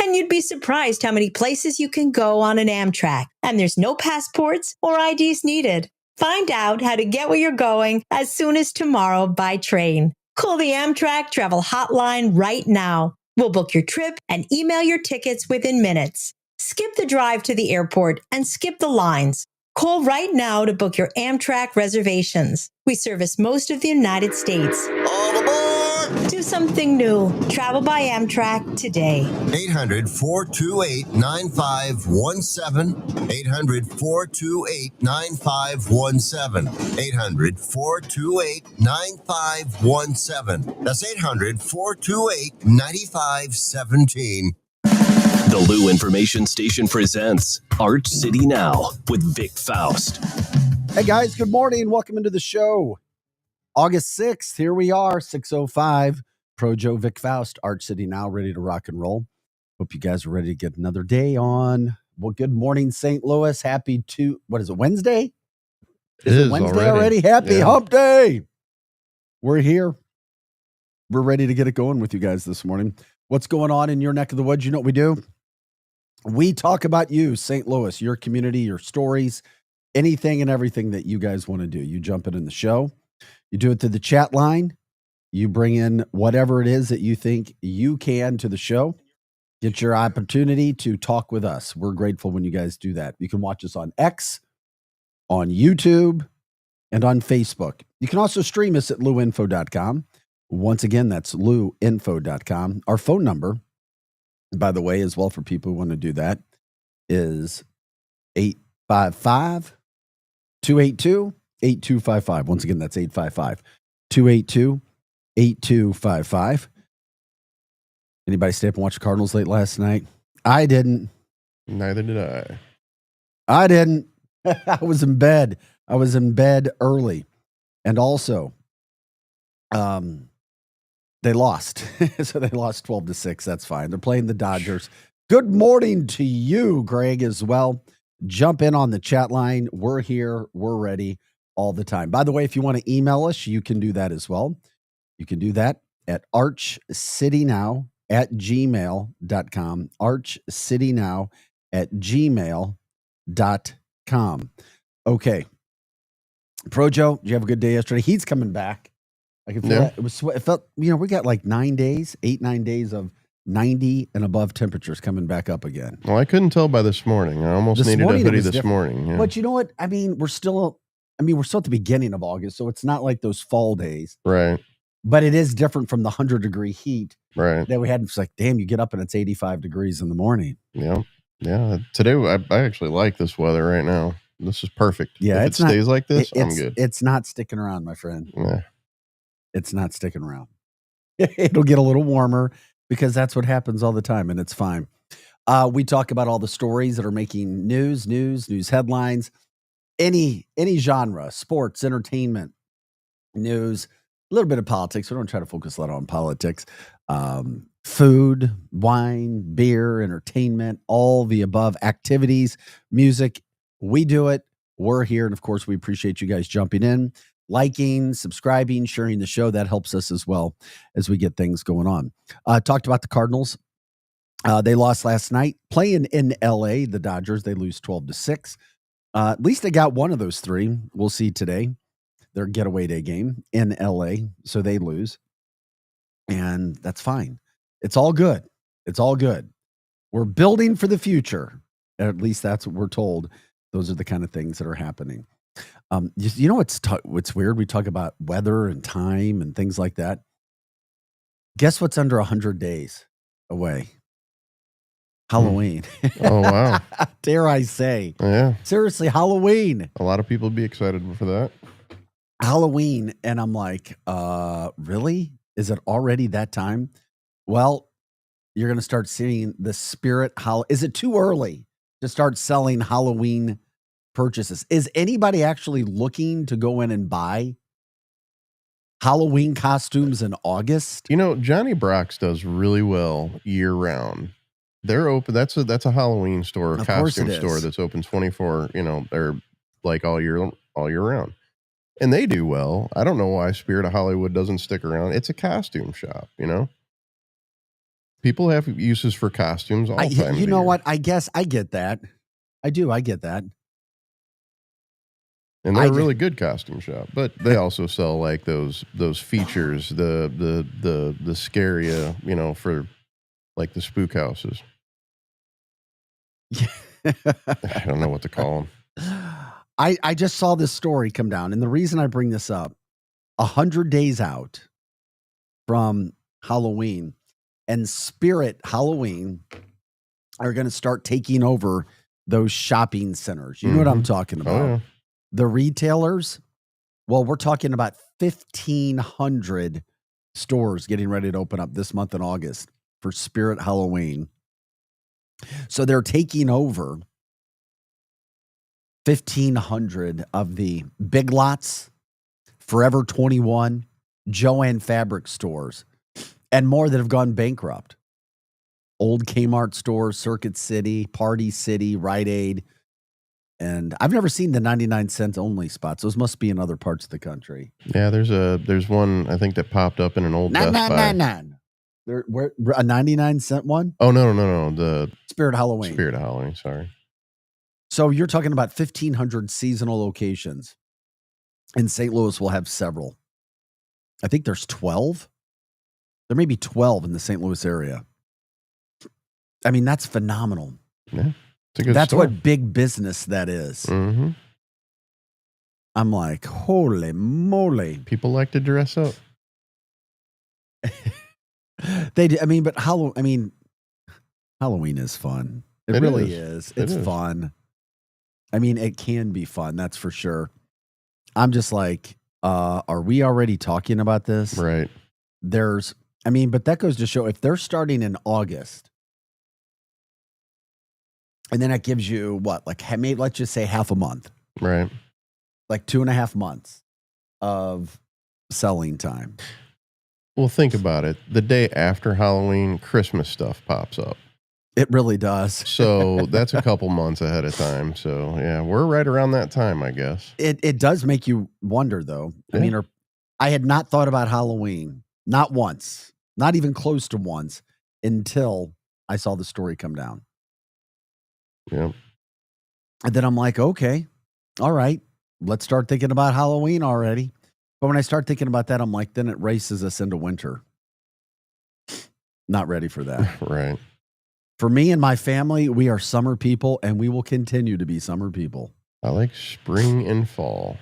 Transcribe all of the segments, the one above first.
And you'd be surprised how many places you can go on an Amtrak. And there's no passports or IDs needed. Find out how to get where you're going as soon as tomorrow by train. Call the Amtrak Travel Hotline right now. We'll book your trip and email your tickets within minutes. Skip the drive to the airport and skip the lines. Call right now to book your Amtrak reservations. We service most of the United States. All aboard! Do something new. Travel by Amtrak today. 800-428-9517. 800-428-9517. 800-428-9517. That's 800-428-9517. The Lou Information Station presents Arch City Now with Vic Faust. Hey guys, good morning. Welcome into the show. August 6th, here we are, 6:05. Pro Joe, Vic Faust, Arch City Now, ready to rock and roll. Hope you guys are ready to get another day on. Well, good morning, St. Louis. Happy Wednesday? Is it Wednesday already? Happy Hump Day. We're here. We're ready to get it going with you guys this morning. What's going on in your neck of the woods? You know what we do? We talk about you, St. Louis, your community, your stories, anything and everything that you guys want to do. You jump in the show. You do it through the chat line. You bring in whatever it is that you think you can to the show. Get your opportunity to talk with us. We're grateful when you guys do that. You can watch us on X, on YouTube, and on Facebook. You can also stream us at luinfo.com. Once again, that's luinfo.com. Our phone number, by the way, as well for people who want to do that, is 855-282-8255. Once again, that's 855-282-8255. Anybody stay up and watch the Cardinals late last night? I didn't. Neither did I. I didn't. I was in bed. I was in bed early. And also, they lost. So they lost 12-6. That's fine. They're playing the Dodgers. Good morning to you, Greg, as well. Jump in on the chat line. We're here. We're ready all the time. By the way, if you want to email us, you can do that as well. You can do that at archcitynow@gmail.com. archcitynow@gmail.com. Okay. Pro Joe, did you have a good day yesterday? He's coming back. I can feel that. It felt, we got like 9 days of 90 and above temperatures coming back up again. Well, I couldn't tell by this morning. I almost needed a hoodie this morning. Yeah. But you know what? I mean, we're still at the beginning of August, so it's not like those fall days. Right. But it is different from the 100-degree heat that we had. It's like, damn, you get up and it's 85 degrees in the morning. Yeah. Yeah. Today, I actually like this weather right now. This is perfect. Yeah. If it stays like this, I'm good. It's not sticking around, my friend. Yeah. It's not sticking around. It'll get a little warmer because that's what happens all the time, and it's fine. We talk about all the stories that are making news headlines, any genre, sports, entertainment, news, a little bit of politics. We don't try to focus a lot on politics. Food, wine, beer, entertainment, all the above, activities, music. We do it. We're here. And of course, we appreciate you guys jumping in, liking, subscribing, sharing the show. That helps us as well as we get things going on. Talked about the Cardinals. They lost last night playing in LA. The Dodgers, they lose 12-6. At least they got one of those three. We'll see today. Their getaway day game in LA. So they lose. And that's fine. It's all good. It's all good. We're building for the future. At least that's what we're told. Those are the kind of things that are happening. You know what's weird? We talk about weather and time and things like that. Guess what's under 100 days away? Halloween. Oh, wow. Dare I say. Yeah. Seriously, Halloween. A lot of people would be excited for that. Halloween. And I'm like, really? Is it already that time? Well, you're going to start seeing the spirit. Is it too early to start selling Halloween purchases? Is anybody actually looking to go in and buy Halloween costumes in August? Johnny Brock's does really well year round. They're open. That's a Halloween store, a costume store that's open 24, they're like all year round. And they do well. I don't know why Spirit of Hollywood doesn't stick around. It's a costume shop, People have uses for costumes all the time. You know what? I guess I get that. I do. I get that. And they're a really good costume shop, but they also sell like those features, the scary, for like the spook houses. I don't know what to call them. I just saw this story come down, and the reason I bring this up, 100 days out from Halloween, and Spirit Halloween are going to start taking over those shopping centers. You know what I'm talking about? Oh, yeah. The retailers, well, we're talking about 1,500 stores getting ready to open up this month in August for Spirit Halloween. So they're taking over 1,500 of the Big Lots, Forever 21, Joann Fabric stores, and more that have gone bankrupt. Old Kmart stores, Circuit City, Party City, Rite Aid. And I've never seen the 99-cent only spots. Those must be in other parts of the country. Yeah, there's one I think that popped up in an old Best Buy. Where a 99-cent one? Oh no, the Spirit Halloween. Spirit of Halloween, sorry. So you're talking about 1,500 seasonal locations. And St. Louis will have several. I think there's 12. There may be 12 in the St. Louis area. I mean, that's phenomenal. Yeah. That's store. What big business that is. Mm-hmm. I'm like, holy moly. People like to dress up. They do. I mean, but Halloween is fun. It really is. It's fun. I mean, it can be fun. That's for sure. I'm just like, are we already talking about this? Right. But that goes to show if they're starting in August, and then it gives you what, like maybe let's just say half a month. Right. Like 2.5 months of selling time. Well, think about it. The day after Halloween, Christmas stuff pops up. It really does. So that's a couple months ahead of time. So yeah, we're right around that time, I guess. It does make you wonder though. Yeah. I mean, I had not thought about Halloween, not once, not even close to once, until I saw the story come down. Yeah. And then I'm like, okay, all right, let's start thinking about Halloween already. But when I start thinking about that, I'm like, then it races us into winter. Not ready for that. Right. For me and my family, we are summer people, and we will continue to be summer people. I like spring and fall.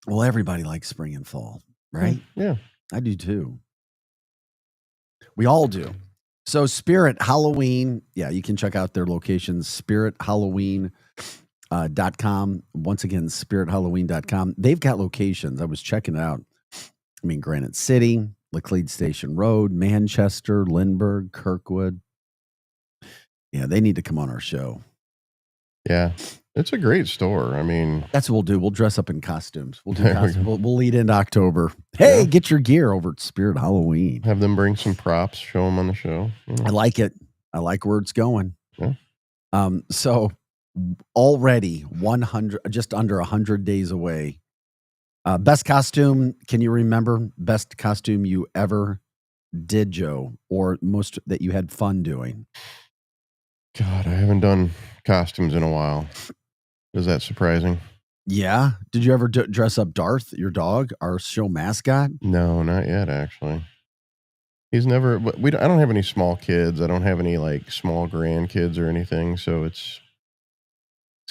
Well, everybody likes spring and fall, right? Yeah. I do too. We all do. So Spirit Halloween, yeah, you can check out their locations, spirithalloween.com. Once again, spirithalloween.com. They've got locations. I was checking it out. I mean, Granite City, Laclede Station Road, Manchester, Lindbergh, Kirkwood. Yeah, they need to come on our show. Yeah, it's a great store. I mean, that's what we'll do. We'll dress up in costumes. We'll do costumes. We'll lead into October. Hey, get your gear over at Spirit Halloween. Have them bring some props, show them on the show. I like it. I like where it's going. Yeah. So already just under 100 days away. Best costume. Can you remember best costume you ever did, Joe, or most that you had fun doing? God, I haven't done costumes in a while. Is that surprising? Yeah. Did you ever dress up Darth, your dog, our show mascot? No, not yet, actually. He's never. I don't have any small kids. I don't have any like small grandkids or anything. So it's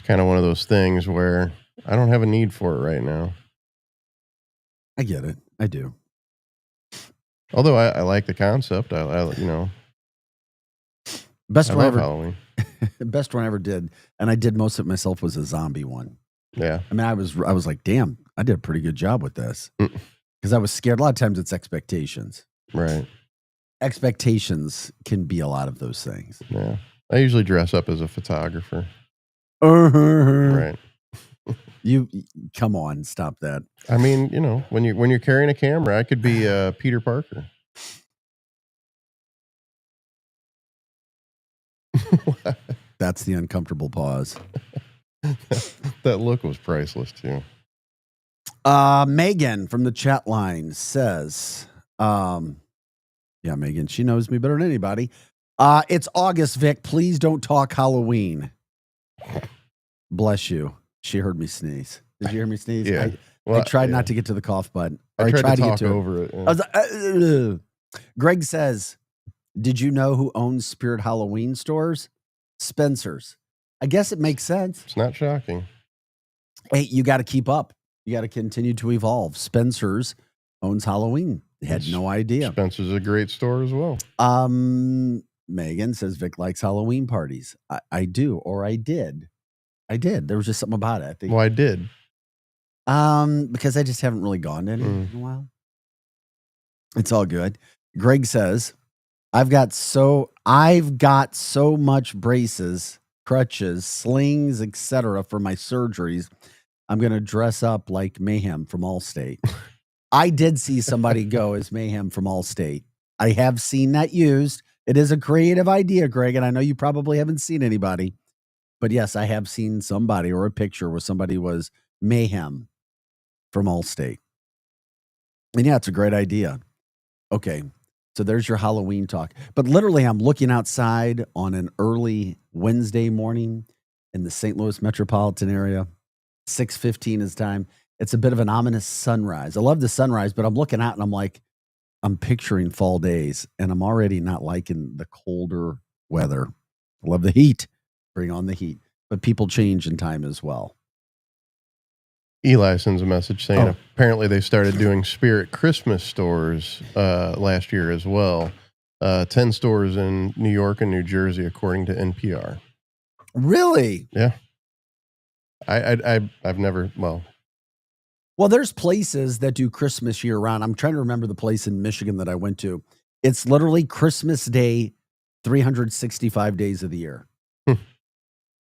kind of one of those things where I don't have a need for it right now. I get it. I do. Although I like the concept. Best one ever. Halloween. Best one I ever did, and I did most of it myself, was a zombie one. Yeah. I mean, I was like, damn, I did a pretty good job with this. Because I was scared. A lot of times it's expectations. Right. Expectations can be a lot of those things. Yeah. I usually dress up as a photographer. Right. You come on, stop that. I mean, when you're carrying a camera, I could be Peter Parker. That's the uncomfortable pause. That look was priceless too. Megan from the chat line says, yeah, Megan, she knows me better than anybody. It's August, Vic. Please don't talk Halloween. Bless you. She heard me sneeze. Did you hear me sneeze? Yeah. I tried not to get to the cough button. I tried to get talk to over it. I was like, Greg says, did you know who owns Spirit Halloween stores? Spencer's. I guess it makes sense. It's not shocking. Hey, you got to keep up. You got to continue to evolve. Spencer's owns Halloween. Had no idea. Spencer's a great store as well. Megan says Vic likes Halloween parties. I do, or I did. There was just something about it. I think. Well, I did. Because I just haven't really gone to any in a while. It's all good. Greg says, I've got so much braces, crutches, slings, etc. for my surgeries. I'm going to dress up like Mayhem from Allstate. I did see somebody go as Mayhem from Allstate. I have seen that used. It is a creative idea, Greg, and I know you probably haven't seen anybody. But yes, I have seen somebody or a picture where somebody was Mayhem from Allstate. And yeah, it's a great idea. Okay, so there's your Halloween talk. But literally, I'm looking outside on an early Wednesday morning in the St. Louis metropolitan area. 6:15 is time. It's a bit of an ominous sunrise. I love the sunrise, but I'm looking out and I'm like, I'm picturing fall days, and I'm already not liking the colder weather. I love the heat. Bring on the heat. But people change in time as well. Eli sends a message saying apparently they started doing Spirit Christmas stores last year as well. 10 stores in New York and New Jersey, according to NPR. Really? Yeah. I've never, Well, there's places that do Christmas year round. I'm trying to remember the place in Michigan that I went to. It's literally Christmas Day, 365 days of the year.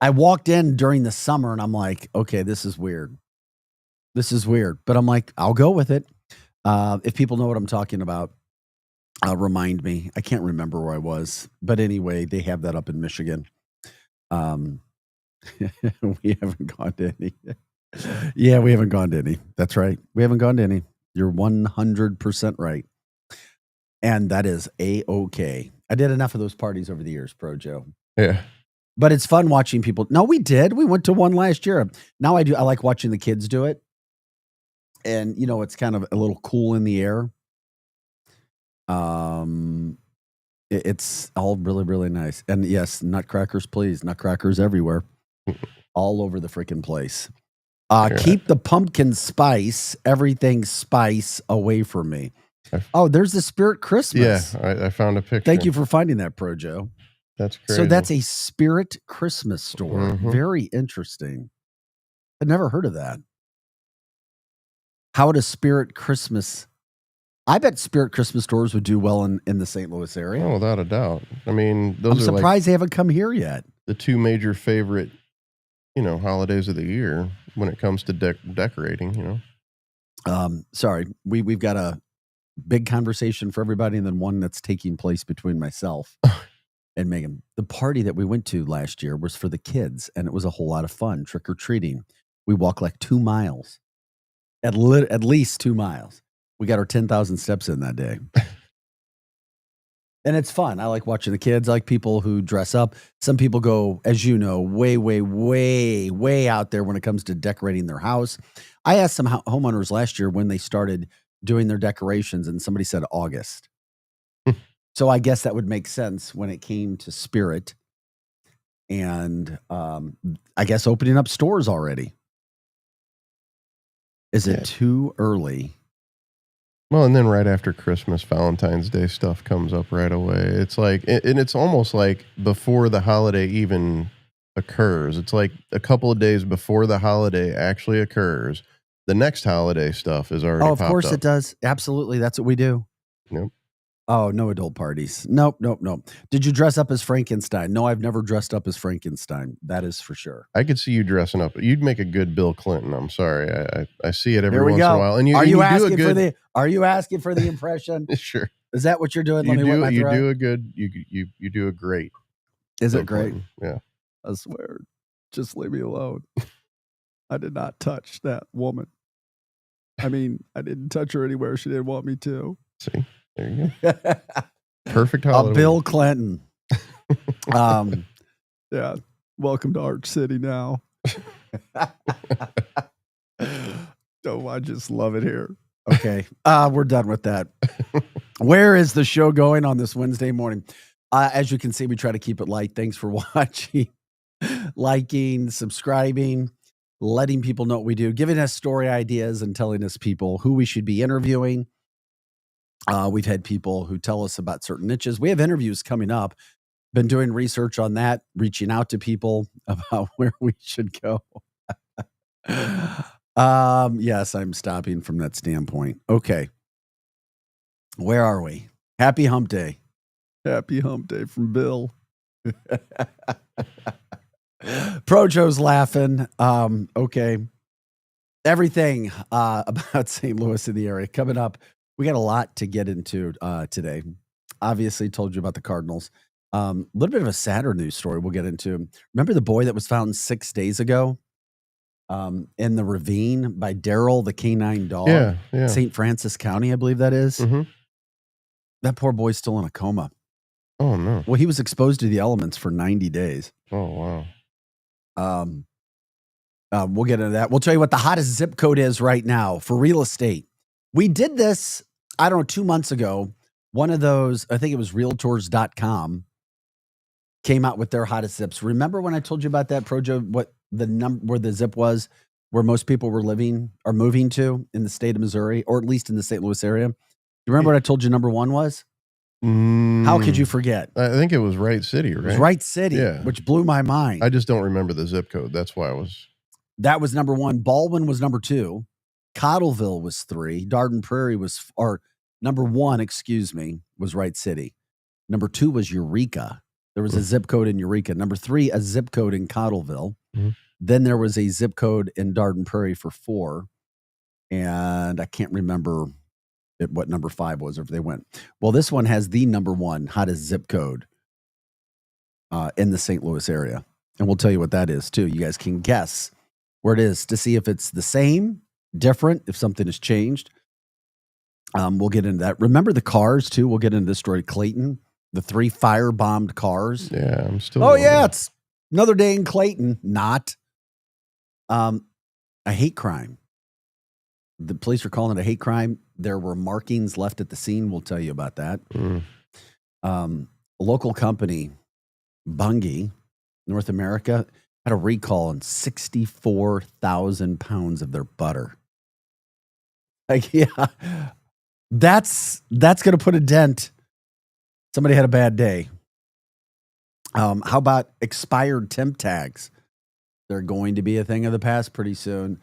I walked in during the summer and I'm like, okay, this is weird. But I'm like, I'll go with it. If people know what I'm talking about, remind me. I can't remember where I was. But anyway, they have that up in Michigan. We haven't gone to any. Yeah, we haven't gone to any. That's right. We haven't gone to any. You're 100% right. And that is A-OK. I did enough of those parties over the years, Pro Joe. Yeah. But it's fun watching people. No, we did. We went to one last year. Now I like watching the kids do it. And, it's kind of a little cool in the air. It's all really, really nice. And yes, nutcrackers, please. Nutcrackers everywhere. All over the freaking place. Keep the pumpkin spice, everything spice away from me. Oh, there's the Spirit Christmas. Yeah, I found a picture. Thank you for finding that, Pro Joe. That's crazy. So that's a Spirit Christmas store. Mm-hmm. Very interesting. I'd never heard of that. How does Spirit Christmas? I bet Spirit Christmas stores would do well in the St. Louis area. Oh, without a doubt. I mean, I'm surprised they haven't come here yet. The two major favorite, holidays of the year when it comes to decorating, Sorry, we've got a big conversation for everybody, and then one that's taking place between myself and Megan. The party that we went to last year was for the kids, and it was a whole lot of fun, trick-or-treating. We walked like 2 miles, at least 2 miles. We got our 10,000 steps in that day. And it's fun. I like watching the kids. I like people who dress up. Some people go, as you know, way, way, way, way out there when it comes to decorating their house. I asked some homeowners last year when they started doing their decorations, and somebody said August. So I guess that would make sense when it came to Spirit. And I guess opening up stores already. Is it too early? Well, and then right after Christmas, Valentine's Day stuff comes up right away. It's like, and it's almost like before the holiday even occurs. It's like a couple of days before the holiday actually occurs. The next holiday stuff is already popped up. Of course it does. Absolutely. That's what we do. Yep. Oh, no adult parties. Nope. Did you dress up as Frankenstein? No, I've never dressed up as Frankenstein. That is for sure. I could see you dressing up. You'd make a good Bill Clinton. I'm sorry. I see it every once in a while. And are you asking for the impression? Sure. Is that what you're doing? You do a great. Is Bill it great? Clinton. Yeah. I swear. Just leave me alone. I did not touch that woman. I mean, I didn't touch her anywhere she didn't want me to. See? There you go. Perfect holiday. Bill Clinton. Yeah. Welcome to Arch City now. Oh, I just love it here. Okay. We're done with that. Where is the show going on this Wednesday morning? As you can see, we try to keep it light. Thanks for watching, liking, subscribing, letting people know what we do, giving us story ideas and telling us people who we should be interviewing. We've had people who tell us about certain niches. We have interviews coming up. Been doing research on that, reaching out to people about where we should go. Yes, I'm stopping from that standpoint. Okay. Where are we? Happy hump day. Happy hump day from Bill. Projo's laughing. Okay. Everything about St. Louis in the area coming up. We got a lot to get into today. Obviously told you about the Cardinals. A little bit of a sadder news story we'll get into. Remember the boy that was found 6 days ago in the ravine by Daryl, the canine dog? Yeah. St. Francis County, I believe that is. Mm-hmm. That poor boy's still in a coma. Oh, no. Well, he was exposed to the elements for 90 days. Oh, wow. We'll get into that. We'll tell you what the hottest zip code is right now for real estate. We did this, I don't know, 2 months ago. One of those, I think it was realtors.com, came out with their hottest zips. Remember when I told you about that, Projo, what the number, where the zip was, where most people were living or moving to in the state of Missouri, or at least in the St. Louis area? You remember what I told you number one was? How could you forget? I think it was Wright City, right? It was Wright City, Yeah. which blew my mind. I just don't remember the zip code. That's why I was. That was number one. Baldwin was number two. Cottleville was three. Darden Prairie was, or number one, excuse me, was Wright City. Number two was Eureka. There was a zip code in Eureka. Number three, a zip code in Cottleville. Mm-hmm. Then there was a zip code in Darden Prairie for 4. And I can't remember what number 5 was, or if they went. Well, this one has the number one hottest zip code in the St. Louis area. And we'll tell you what that is too. You guys can guess where it is to see if it's the same, different, if something has changed. We'll get into that. Remember the cars too. We'll get into this story. Clayton, the 3 firebombed cars. Yeah, I'm still. Oh yeah, it's another day in Clayton. Not. A hate crime. The police are calling it a hate crime. There were markings left at the scene. We'll tell you about that. A local company, Bunge, North America, had a recall on 64,000 pounds of their butter. Like, yeah, that's going to put a dent. Somebody had a bad day. How about expired temp tags? They're going to be a thing of the past pretty soon.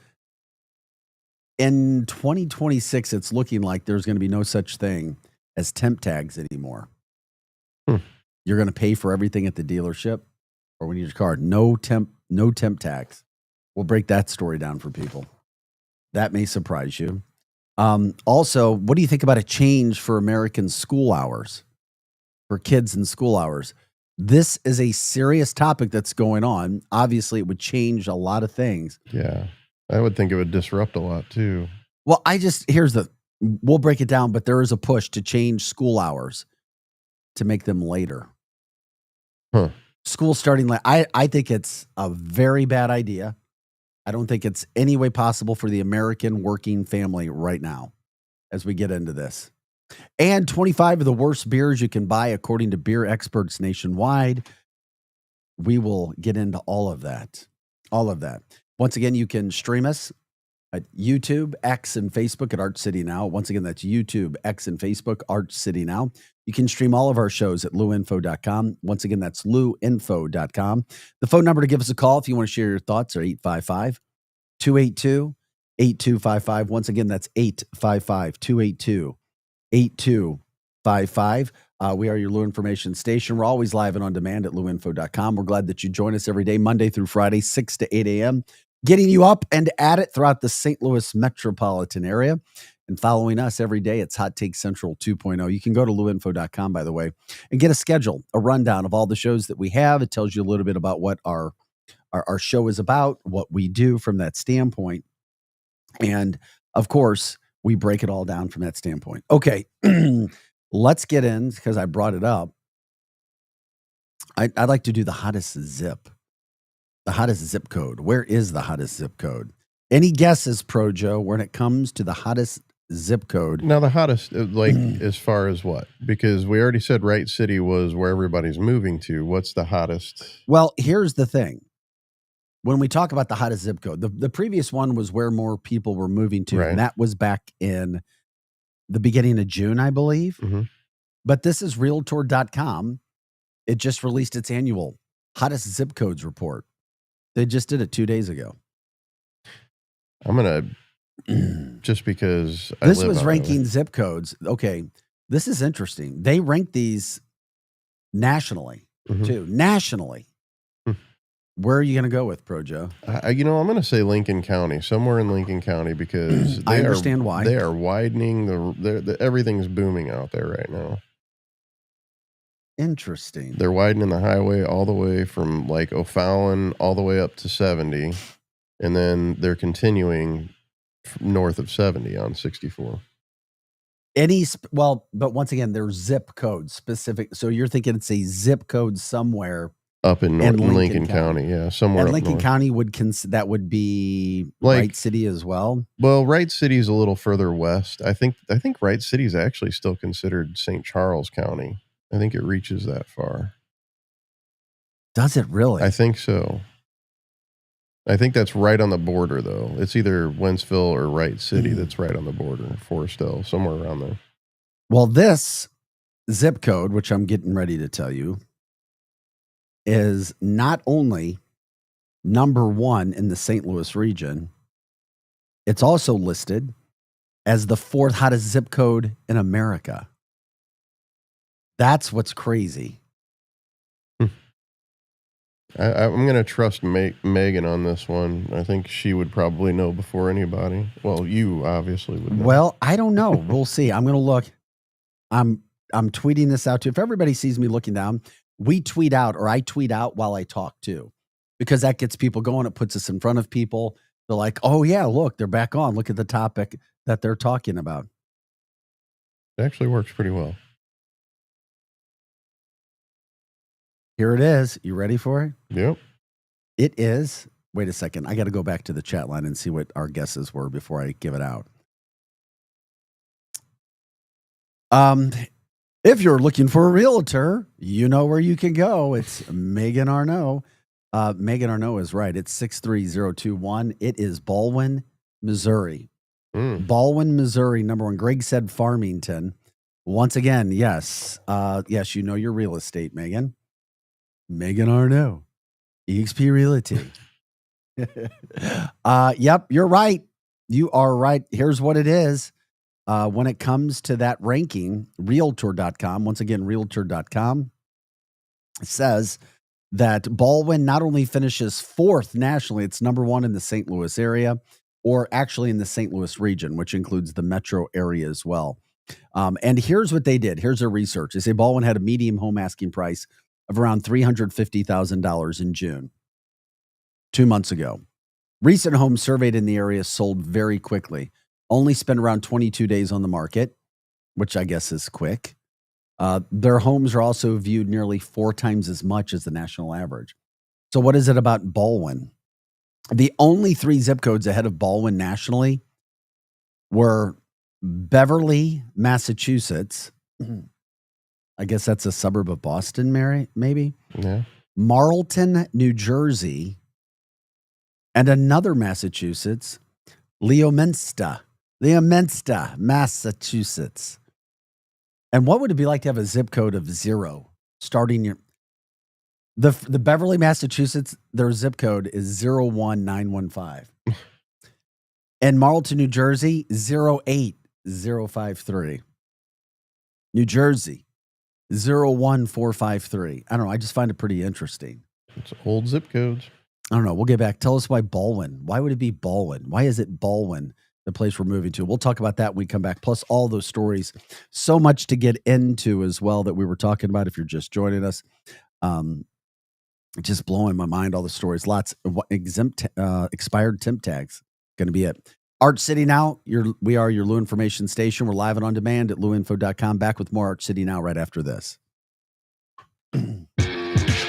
In 2026, it's looking like there's going to be no such thing as temp tags anymore. You're going to pay for everything at the dealership or when you use your car. No temp tags. We'll break that story down for people. That may surprise you. Also, what do you think about a change for American school hours, for kids in school hours? This is a serious topic that's going on. Obviously, it would change a lot of things. Yeah. I would think it would disrupt a lot too. Well, we'll break it down, but there is a push to change school hours to make them later. School starting late. I think it's a very bad idea. I don't think it's any way possible for the American working family right now as we get into this. And 25 of the worst beers you can buy, according to beer experts nationwide. We will get into all of that. All of that. Once again, you can stream us at YouTube, X, and Facebook at Arch City Now. Once again, that's YouTube, X, and Facebook, Arch City Now. You can stream all of our shows at luinfo.com. Once again, that's luinfo.com. The phone number to give us a call if you want to share your thoughts are 855-282-8255. Once again, that's 855-282-8255. We are your Lou Information Station. We're always live and on demand at luinfo.com. We're glad that you join us every day, Monday through Friday, 6 to 8 a.m., getting you up and at it throughout the St. Louis metropolitan area. And following us every day, it's Hot Take Central 2.0. You can go to luinfo.com, by the way, and get a schedule, a rundown of all the shows that we have. It tells you a little bit about what our show is about, what we do from that standpoint. And, of course, we break it all down from that standpoint. Okay, let's get in, because I brought it up. I'd like to do the hottest zip code. Where is the hottest zip code? Any guesses, Pro Joe, when it comes to the hottest zip code? Now, the hottest, as far as what? Because we already said Wright City was where everybody's moving to. What's the hottest? Well, here's the thing. When we talk about the hottest zip code, the previous one was where more people were moving to, Right. and that was back in the beginning of June, I believe. Mm-hmm. But this is Realtor.com. It just released its annual hottest zip codes report. They just did it 2 days ago. I'm going to, just because I This live was out ranking zip codes. Okay, this is interesting. They rank these nationally, Mhm. too. Nationally. Hmm. Where are you going to go with, Pro Joe? I'm going to say Lincoln County, somewhere in Lincoln County, because I understand why. They are widening. Everything's booming out there right now. Interesting. They're widening the highway all the way from like O'Fallon all the way up to 70. And then they're continuing north of 70 on 64. But once again, they're zip codes specific. So you're thinking it's a zip code somewhere Up in Lincoln Lincoln County. Yeah, somewhere and up Lincoln north. County that would be Like- Wright City as well. Well, Wright City's a little further west. I think Wright City's actually still considered St. Charles County. I think it reaches that far. Does it really? I think so. I think that's right on the border, though. It's either Wentzville or Wright City that's right on the border. Forestell, somewhere around there. Well, this zip code, which I'm getting ready to tell you, is not only number 1 in the St. Louis region, it's also listed as the 4th hottest zip code in America. That's what's crazy. I'm going to trust Megan on this one. I think she would probably know before anybody. Well, you obviously would know. Well, I don't know. We'll see. I'm going to look. I'm tweeting this out too. If everybody sees me looking down, I tweet out while I talk too, because that gets people going. It puts us in front of people. They're like, oh yeah, look, they're back on. Look at the topic that they're talking about. It actually works pretty well. Here it is. You ready for it? Yep. It is. Wait a second. I got to go back to the chat line and see what our guesses were before I give it out. If you're looking for a realtor, you know where you can go. It's Megan Arnault. Megan Arnault is right. It's 63021. It is Baldwin, Missouri. Baldwin, Missouri, number 1. Greg said Farmington. Once again, yes. Yes, you know your real estate, Megan. Megan Arnault, eXp Realty. Yep, you're right. You are right. Here's what it is. When it comes to that ranking, Realtor.com, once again, Realtor.com says that Baldwin not only finishes 4th nationally, it's number 1 in the St. Louis area, or actually in the St. Louis region, which includes the metro area as well. And here's what they did. Here's their research. They say Baldwin had a median home asking price of around $350,000 in June, 2 months ago. Recent homes surveyed in the area sold very quickly. Only spent around 22 days on the market, which I guess is quick. Their homes are also viewed nearly 4 times as much as the national average. So what is it about Baldwin? The only 3 zip codes ahead of Baldwin nationally were Beverly, Massachusetts. I guess that's a suburb of Boston, maybe. Yeah. Marlton, New Jersey, and another Massachusetts, Leominster, Massachusetts. And what would it be like to have a zip code of 0 starting your the Beverly, Massachusetts, their zip code is 01915. And Marlton, New Jersey, 08053. New Jersey, 01453. I don't know. I just find it pretty interesting. It's old zip codes. I don't know. We'll get back. Tell us why Baldwin. Why would it be Baldwin? Why is it Baldwin, the place we're moving to? We'll talk about that when we come back. Plus all those stories. So much to get into as well that we were talking about if you're just joining us. Just blowing my mind, all the stories. Lots of expired temp tags. Going to be it. Arch City Now, we are your Lou Information Station. We're live and on demand at louinfo.com. Back with more Arch City Now right after this.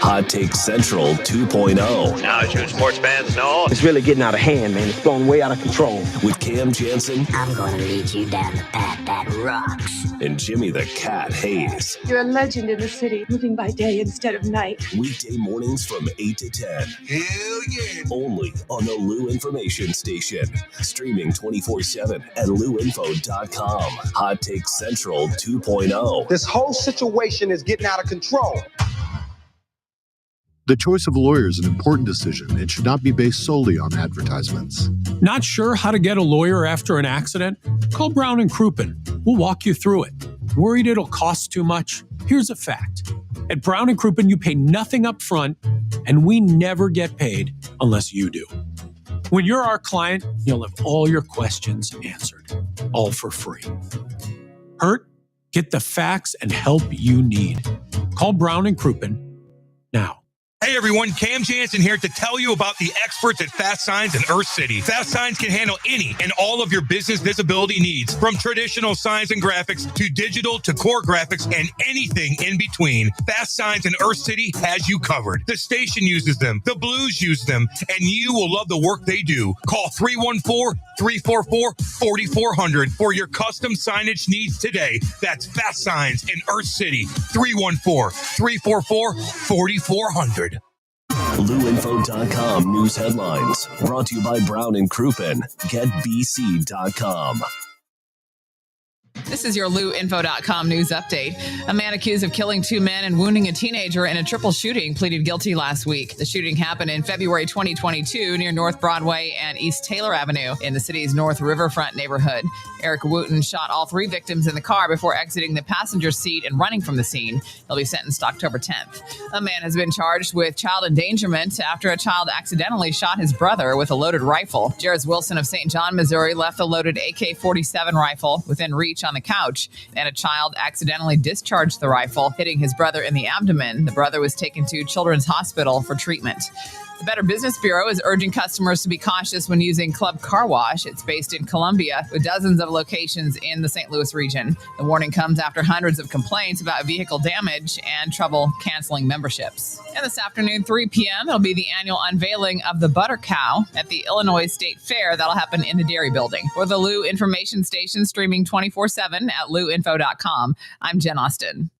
Hot Take Central 2.0. Now, as you sports fans know, it's really getting out of hand, man. It's blown way out of control. With Cam Jansen. I'm going to lead you down the path that rocks. And Jimmy the Cat Hayes. You're a legend in the city, moving by day instead of night. Weekday mornings from 8 to 10. Hell yeah. Only on the Lou Information Station. Streaming 24/7 at louinfo.com. Hot Take Central 2.0. This whole situation is getting out of control. The choice of a lawyer is an important decision. It should not be based solely on advertisements. Not sure how to get a lawyer after an accident? Call Brown & Crouppen. We'll walk you through it. Worried it'll cost too much? Here's a fact. At Brown & Crouppen, you pay nothing up front, and we never get paid unless you do. When you're our client, you'll have all your questions answered, all for free. Hurt? Get the facts and help you need. Call Brown & Crouppen now. Hey everyone, Cam Jansen here to tell you about the experts at Fast Signs in Earth City. Fast Signs can handle any and all of your business visibility needs, from traditional signs and graphics to digital to core graphics and anything in between. Fast Signs in Earth City has you covered. The station uses them, the Blues use them, and you will love the work they do. Call 314-344-4400 for your custom signage needs today. That's Fast Signs in Earth City, 314-344-4400. LouInfo.com news headlines. Brought to you by Brown & Crouppen. GetBC.com. This is your LouInfo.com news update. A man accused of killing 2 men and wounding a teenager in a triple shooting pleaded guilty last week. The shooting happened in February 2022 near North Broadway and East Taylor Avenue in the city's North Riverfront neighborhood. Eric Wooten shot all 3 victims in the car before exiting the passenger seat and running from the scene. He'll be sentenced October 10th. A man has been charged with child endangerment after a child accidentally shot his brother with a loaded rifle. Jairus Wilson of St. John, Missouri, left a loaded AK-47 rifle within reach on the couch, and a child accidentally discharged the rifle, hitting his brother in the abdomen. The brother was taken to Children's Hospital for treatment. The Better Business Bureau is urging customers to be cautious when using Club Car Wash. It's based in Columbia with dozens of locations in the St. Louis region. The warning comes after hundreds of complaints about vehicle damage and trouble canceling memberships. And this afternoon, 3 p.m., it'll be the annual unveiling of the Butter Cow at the Illinois State Fair. That'll happen in the Dairy Building. For the Lou Information Station, streaming 24/7 at louinfo.com, I'm Jen Austin.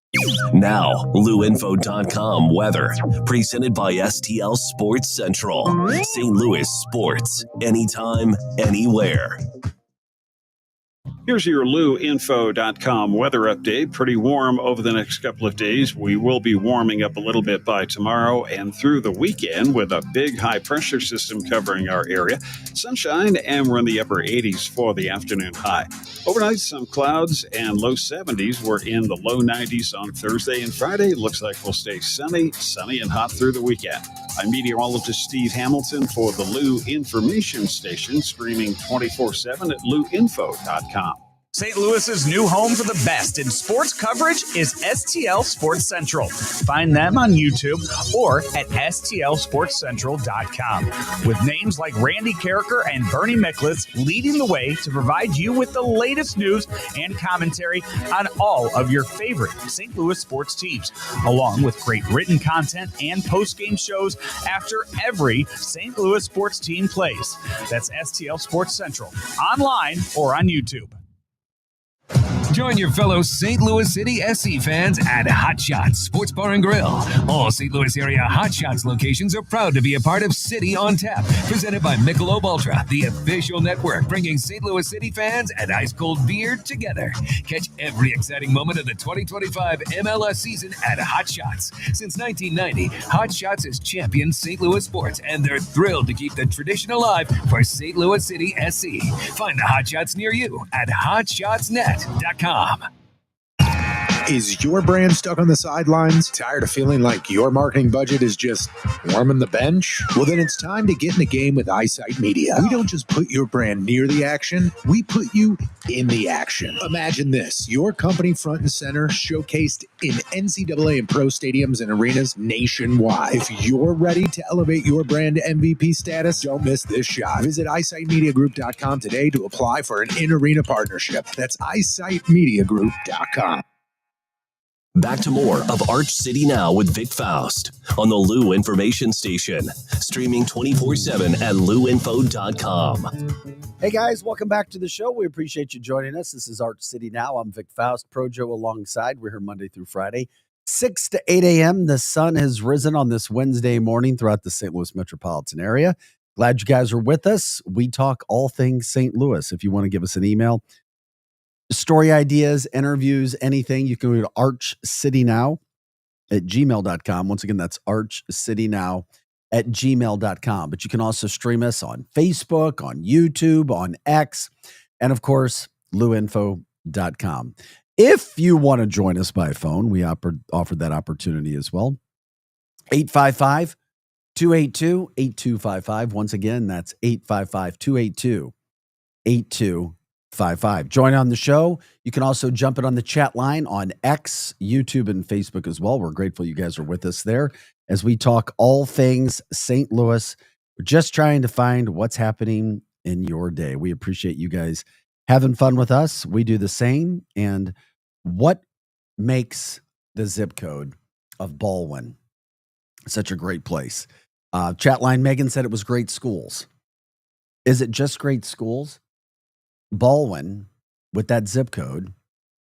Now, LouInfo.com weather. Presented by STL Sports Central. St. Louis sports. Anytime, anywhere. Here's your LouInfo.com weather update. Pretty warm over the next couple of days. We will be warming up a little bit by tomorrow and through the weekend with a big high pressure system covering our area. Sunshine, and we're in the upper 80s for the afternoon high. Overnight, some clouds and low 70s. We're in the low 90s on Thursday and Friday. Looks like we'll stay sunny and hot through the weekend. I'm meteorologist Steve Hamilton for the Lou Information Station, streaming 24/7 at louinfo.com. St. Louis's new home for the best in sports coverage is STL Sports Central. Find them on YouTube or at stlsportscentral.com. With names like Randy Carricker and Bernie Miklitz leading the way to provide you with the latest news and commentary on all of your favorite St. Louis sports teams, along with great written content and post-game shows after every St. Louis sports team plays. That's STL Sports Central, online or on YouTube. Join your fellow St. Louis City SC fans at Hot Shots Sports Bar and Grill. All St. Louis area Hot Shots locations are proud to be a part of City on Tap, presented by Michelob Ultra, the official network bringing St. Louis City fans and ice-cold beer together. Catch every exciting moment of the 2025 MLS season at Hot Shots. Since 1990, Hot Shots has championed St. Louis sports, and they're thrilled to keep the tradition alive for St. Louis City SC. Find the Hot Shots near you at hotshotsnet.com. Is your brand stuck on the sidelines? Tired of feeling like your marketing budget is just warming the bench? Well, then it's time to get in the game with Eyesight Media. We don't just put your brand near the action, we put you in the action. Imagine this, your company front and center, showcased in NCAA and pro stadiums and arenas nationwide. If you're ready to elevate your brand to MVP status, don't miss this shot. Visit eyesightmediagroup.com today to apply for an in-arena partnership. That's eyesightmediagroup.com. Back to more of Arch City Now with Vic Faust on the Lou Information Station. Streaming 24/7 at louinfo.com. Hey guys, welcome back to the show. We appreciate you joining us. This is Arch City Now. I'm Vic Faust, Projo alongside. We're here Monday through Friday, 6 to 8 a.m. The sun has risen on this Wednesday morning throughout the St. Louis metropolitan area. Glad you guys are with us. We talk all things St. Louis. If you want to give us an email, story ideas, interviews, anything, you can go to archcitynow@gmail.com. Once again, that's archcitynow@gmail.com. But you can also stream us on Facebook, on YouTube, on X, and of course, louinfo.com. If you want to join us by phone, we offered that opportunity as well. 855-282-8255. Once again, that's 855-282-8255. Join on the show. You can also jump in on the chat line on X, YouTube, and Facebook as well. We're grateful you guys are with us there as we talk all things St. Louis. We're just trying to find what's happening in your day. We appreciate you guys having fun with us. We do the same. And what makes the zip code of Baldwin such a great place? Chat line Megan said it was great schools. Is it just great schools? Baldwin, with that zip code,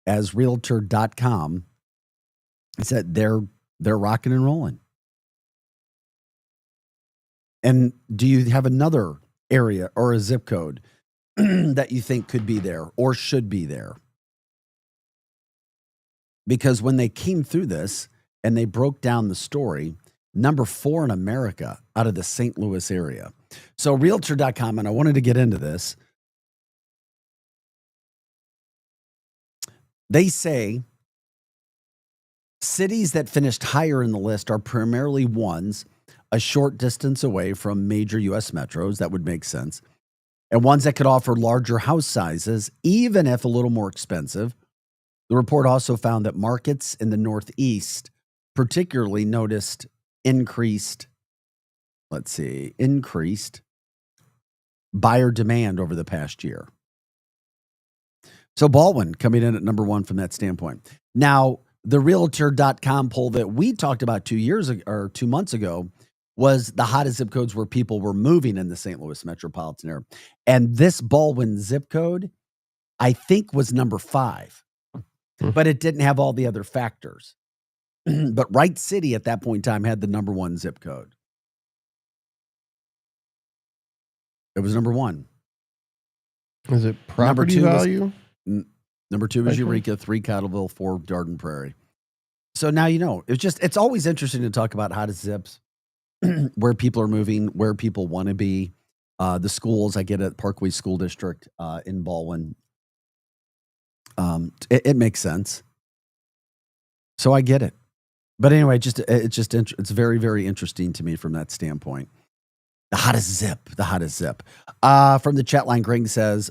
as realtor.com said, they're rocking and rolling. And do you have another area or a zip code that you think could be there or should be there? Because when they came through this and they broke down the story, number 4 in America out of the St. Louis area. So realtor.com, and I wanted to get into this. They say cities that finished higher in the list are primarily ones a short distance away from major U.S. metros. That would make sense. And ones that could offer larger house sizes, even if a little more expensive. The report also found that markets in the Northeast particularly noticed increased buyer demand over the past year. So Baldwin coming in at number 1 from that standpoint. Now, the realtor.com poll that we talked about 2 months ago was the hottest zip codes where people were moving in the St. Louis metropolitan area. And this Baldwin zip code, I think, was number 5. But it didn't have all the other factors. But Wright City at that point in time had the number 1 zip code. It was number 1. Is it property value? Number 2 was Eureka, 3 Cottleville, 4 Garden Prairie. So now you know. It's always interesting to talk about hottest zips, where people are moving, where people want to be. The schools, I get at Parkway School District in Baldwin. It makes sense. So I get it. But anyway, it's very, very interesting to me from that standpoint. The hottest zip. From the chat line, Greg says,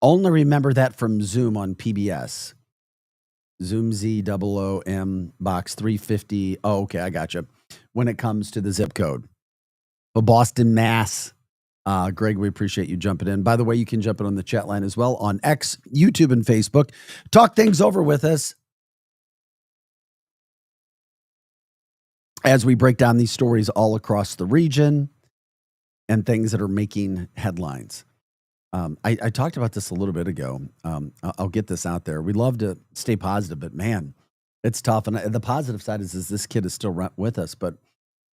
only remember that from Zoom on PBS. Zoom ZOOM box 350. Oh, okay, I got you. When it comes to the zip code. But Boston, Mass. Greg, we appreciate you jumping in. By the way, you can jump in on the chat line as well on X, YouTube, and Facebook. Talk things over with us as we break down these stories all across the region and things that are making headlines. I talked about this a little bit ago. I'll get this out there. We love to stay positive, but man, it's tough. And the positive side is this kid is still with us, but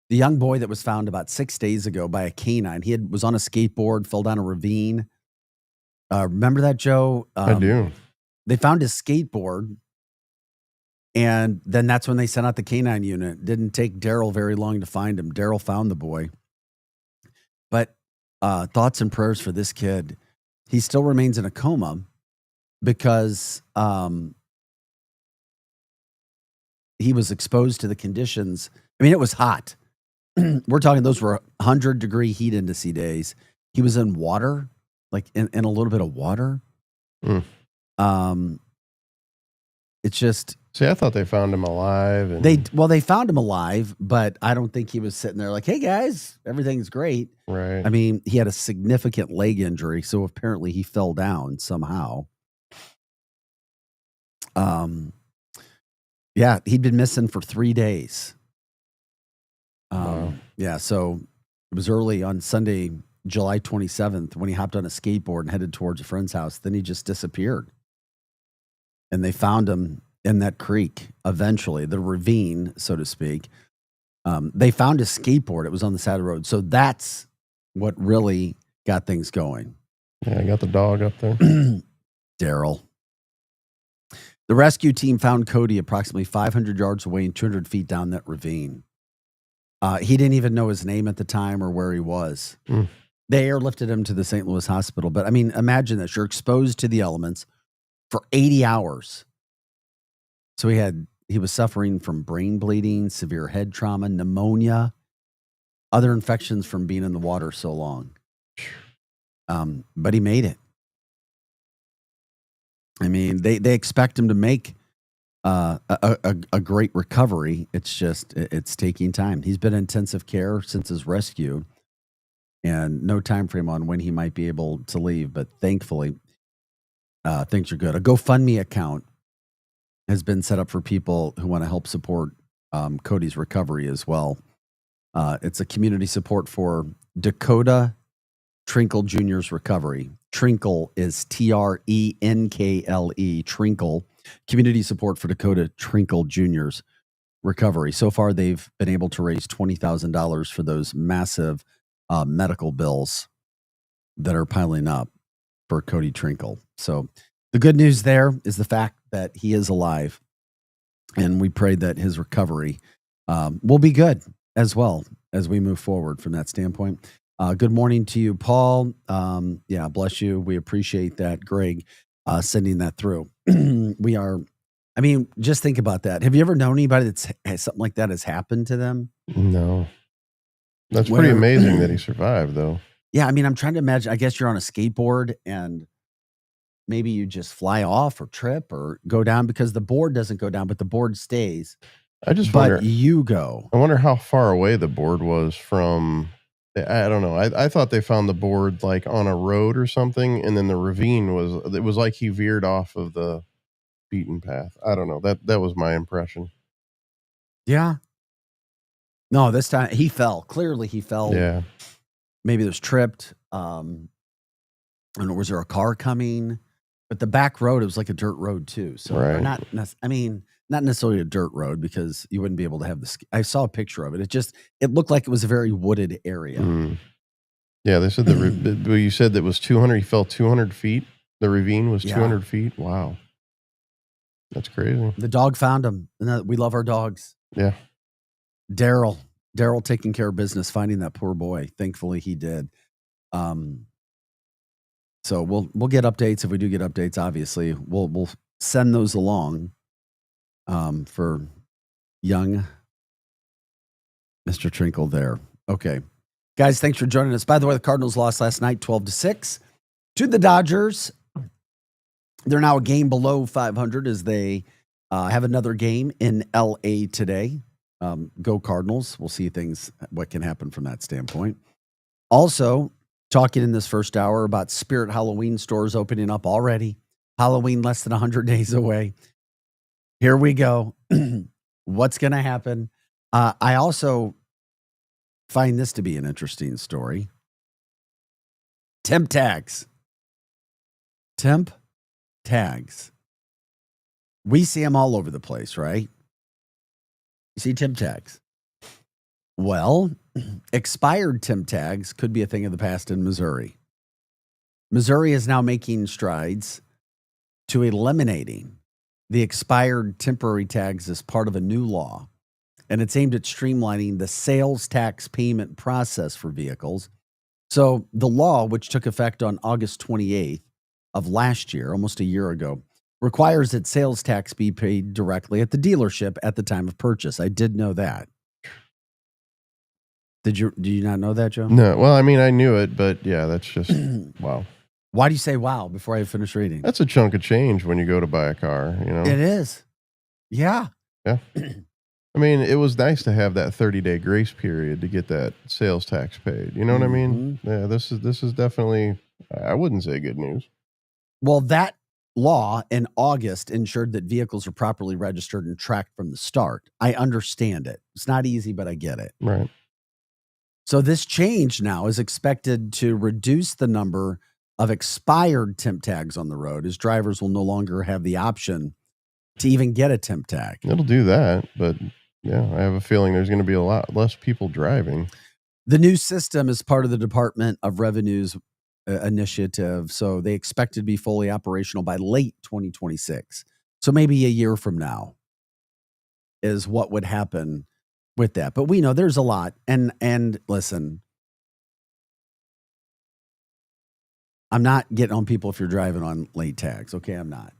the young boy that was found about 6 days ago by a canine, was on a skateboard, fell down a ravine. Remember that, Joe? I do. They found his skateboard, and then that's when they sent out the canine unit. Didn't take Daryl very long to find him. Daryl found the boy. But thoughts and prayers for this kid. He still remains in a coma because he was exposed to the conditions. I mean, it was hot. We're talking, those were 100-degree heat indice days. He was in water, like in a little bit of water. It's just. See, I thought they found him alive. And they found him alive, but I don't think he was sitting there like, hey guys, everything's great. Right. I mean, he had a significant leg injury, so apparently he fell down somehow. Yeah, he'd been missing for 3 days. Wow. Yeah, so it was early on Sunday, July 27th, when he hopped on a skateboard and headed towards a friend's house. Then he just disappeared. And they found him in that creek eventually, the ravine, so to speak. They found his skateboard. It was on the side of the road. So that's what really got things going. Yeah, I got the dog up there. Daryl. The rescue team found Cody approximately 500 yards away and 200 feet down that ravine. He didn't even know his name at the time or where he was. They airlifted him to the St. Louis hospital. But I mean, imagine this. You're exposed to the elements for 80 hours. So he was suffering from brain bleeding, severe head trauma, pneumonia, other infections from being in the water so long. But he made it. I mean, they expect him to make a great recovery. It's just, it's taking time. He's been in intensive care since his rescue, and no time frame on when he might be able to leave. But thankfully, things are good. A GoFundMe account has been set up for people who want to help support Cody's recovery as well. It's a community support for Dakota Trinkle Jr.'s recovery. Trinkle is Trenkle. Trinkle. Community support for Dakota Trinkle Jr.'s recovery. So far, they've been able to raise $20,000 for those massive medical bills that are piling up for Cody Trinkle. So the good news there is the fact that he is alive, and we pray that his recovery will be good as well as we move forward from that standpoint. Good morning to you, Paul. Yeah, bless you. We appreciate that, Greg, sending that through. I mean, just think about that. Have you ever known anybody that's something like that has happened to them? No. That's pretty amazing that he survived, though. Yeah, I mean, I'm trying to imagine. I guess you're on a skateboard and maybe you just fly off or trip or go down, because the board doesn't go down, but the board stays. But you go. I wonder how far away the board was from. I don't know. I thought they found the board like on a road or something, and then the ravine was like he veered off of the beaten path. I don't know. That was my impression. Yeah. No, this time he fell. Clearly he fell. Yeah. Maybe it was tripped. And was there a car coming? But the back road, it was like a dirt road too. So right. not necessarily a dirt road, because you wouldn't be able to have I saw a picture of it. It looked like it was a very wooded area. Yeah, they said you said that was 200. He fell 200 feet. The ravine was 200 feet. Wow. That's crazy. The dog found him. And we love our dogs. Yeah. Daryl taking care of business, finding that poor boy. Thankfully he did. So we'll get updates. If we do get updates, obviously we'll send those along for young Mr. Trinkle there. Okay. Guys, thanks for joining us. By the way, the Cardinals lost last night 12-6 to the Dodgers. They're now a game below 500 as they have another game in LA today. Go Cardinals. We'll see what can happen from that standpoint. Also, talking in this first hour about Spirit Halloween stores opening up already. Halloween less than 100 days away. Here we go. What's going to happen? I also find this to be an interesting story. Temp tags. We see them all over the place, right? You see temp tags. Well, expired temp tags could be a thing of the past in Missouri. Missouri is now making strides to eliminating the expired temporary tags as part of a new law, and it's aimed at streamlining the sales tax payment process for vehicles. So the law, which took effect on August 28th of last year, almost a year ago, requires that sales tax be paid directly at the dealership at the time of purchase. I did know that. Do you not know that, Joe? No. Well, I mean, I knew it, but yeah, that's just wow. Why do you say wow before I finish reading? That's a chunk of change when you go to buy a car, you know? It is. Yeah. Yeah. I mean, it was nice to have that 30-day grace period to get that sales tax paid. You know what I mean? Yeah, this is definitely, I wouldn't say good news. Well, that law in August ensured that vehicles are properly registered and tracked from the start. I understand it. It's not easy, but I get it. Right. So this change now is expected to reduce the number of expired temp tags on the road, as drivers will no longer have the option to even get a temp tag. It'll do that, but yeah, I have a feeling there's going to be a lot less people driving. The new system is part of the Department of Revenue's initiative, so they expect it to be fully operational by late 2026. So maybe a year from now is what would happen with that. But we know there's a lot. And listen, I'm not getting on people if you're driving on late tags. Okay, I'm not.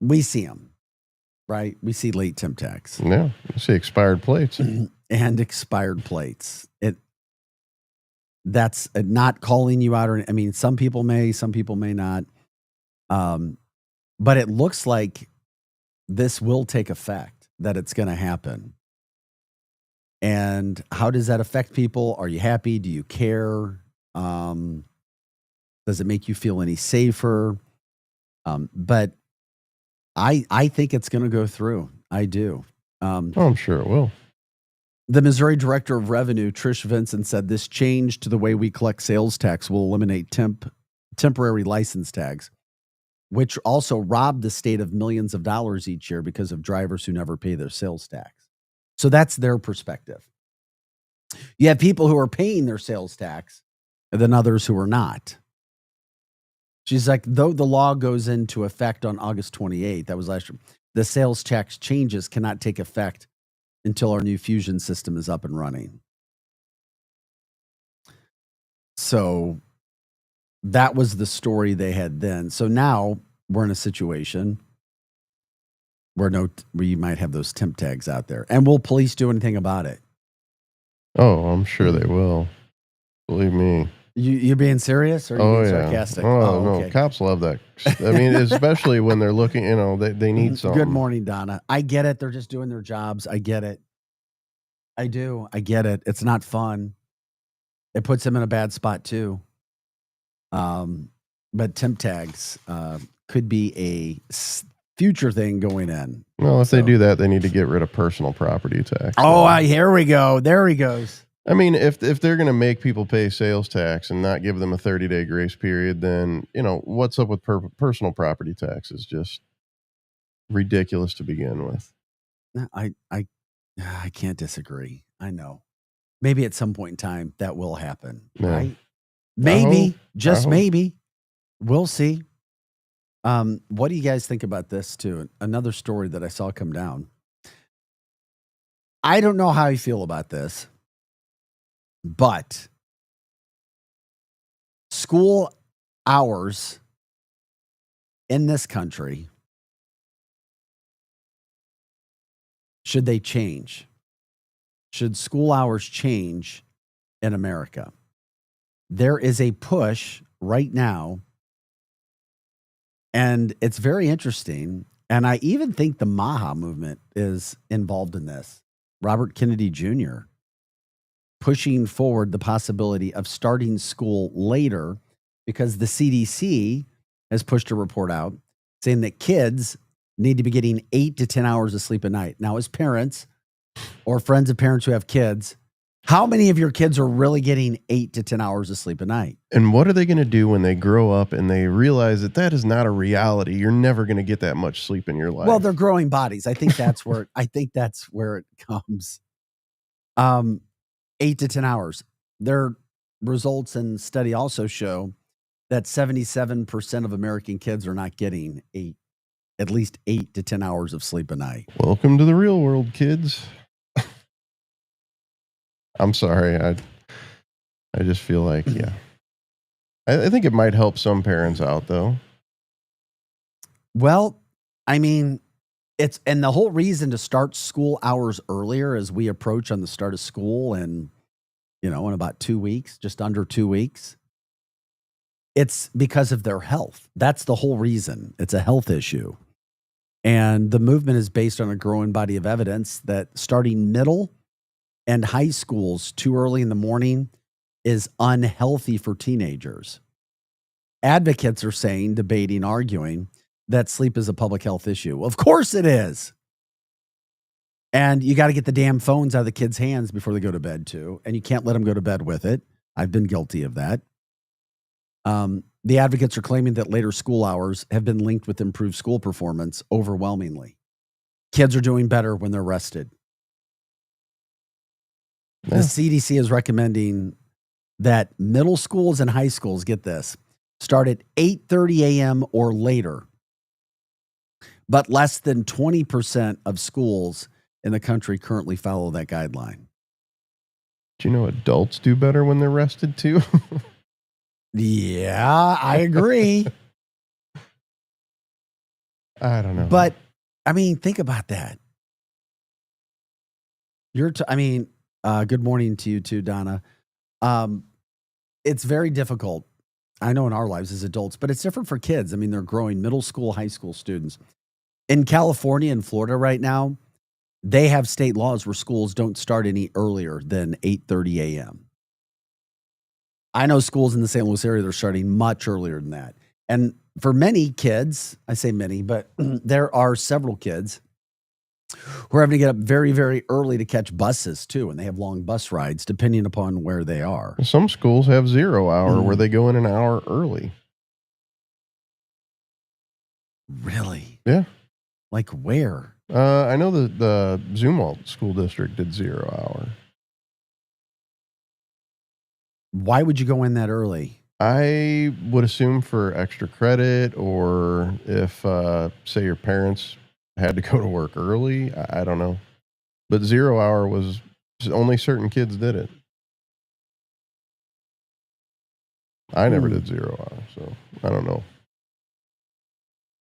We see them, right? We see late temp tags. Yeah, you see expired plates. And expired plates. That's not calling you out. I mean, some people may not. But it looks like this will take effect, that it's going to happen. And how does that affect people? Are you happy? Do you care? Does it make you feel any safer? But I think it's going to go through. I do. I'm sure it will. The Missouri Director of Revenue, Trish Vincent, said this change to the way we collect sales tax will eliminate temporary license tags, which also rob the state of millions of dollars each year because of drivers who never pay their sales tax. So that's their perspective. You have people who are paying their sales tax and then others who are not. She's like, though the law goes into effect on August 28th, that was last year, the sales tax changes cannot take effect until our new Fusion system is up and running. So that was the story they had then. So now we're in a situation where you might have those temp tags out there. And will police do anything about it? Oh, I'm sure they will. Believe me. You being serious or are you being sarcastic? Oh, okay. No, cops love that. I mean, especially when they're looking, they need something. Good morning, Donna. I get it. They're just doing their jobs. I get it. I do. I get it. It's not fun. It puts them in a bad spot too. But temp tags could be a future thing going in. Well, if they do that, they need to get rid of personal property tax. Oh, here we go. There he goes. I mean, if they're going to make people pay sales tax and not give them a 30-day grace period, then, what's up with personal property tax is just ridiculous to begin with. I can't disagree. I know. Maybe at some point in time that will happen, right? Maybe, just maybe. We'll see. What do you guys think about this too? Another story that I saw come down. I don't know how you feel about this, but school hours in this country, should they change? Should school hours change in America? There is a push right now, and it's very interesting. And I even think the MAHA movement is involved in this. Robert Kennedy Jr. pushing forward the possibility of starting school later because the CDC has pushed a report out saying that kids need to be getting 8 to 10 hours of sleep a night. Now, as parents or friends of parents who have kids, how many of your kids are really getting 8 to 10 hours of sleep a night? And what are they going to do when they grow up and they realize that is not a reality? You're never going to get that much sleep in your life. Well, they're growing bodies. I think that's where it comes. 8 to 10 hours. Their results and study also show that 77% of American kids are not getting at least 8 to 10 hours of sleep a night. Welcome to the real world, kids. I'm sorry. I just feel like, yeah. I think it might help some parents out, though. Well, I mean, and the whole reason to start school hours earlier as we approach on the start of school and, in about 2 weeks, just under 2 weeks, it's because of their health. That's the whole reason. It's a health issue. And the movement is based on a growing body of evidence that starting middle and high schools too early in the morning is unhealthy for teenagers. Advocates are saying, debating, arguing that sleep is a public health issue. Of course it is. And you got to get the damn phones out of the kids' hands before they go to bed too. And you can't let them go to bed with it. I've been guilty of that. The advocates are claiming that later school hours have been linked with improved school performance overwhelmingly. Kids are doing better when they're rested. The CDC is recommending that middle schools and high schools, get this, start at 8:30 a.m. or later. But less than 20% of schools in the country currently follow that guideline. Do you know adults do better when they're rested too? Yeah, I agree. I don't know. But, I mean, think about that. Good morning to you too, Donna. It's very difficult. I know in our lives as adults, but it's different for kids. I mean, they're growing middle school, high school students. In California and Florida right now, they have state laws where schools don't start any earlier than 8:30 a.m. I know schools in the St. Louis area, they're starting much earlier than that. And for many kids, I say many, but there are several kids who are having to get up very, very early to catch buses too. And they have long bus rides depending upon where they are. Some schools have 0 hour where they go in an hour early. Really? Yeah. Like where? I know the Zumwalt School District did 0 hour. Why would you go in that early? I would assume for extra credit, or if, say, your parents had to go to work early. I don't know. But 0 hour was only certain kids did it. I never did 0 hour, so I don't know.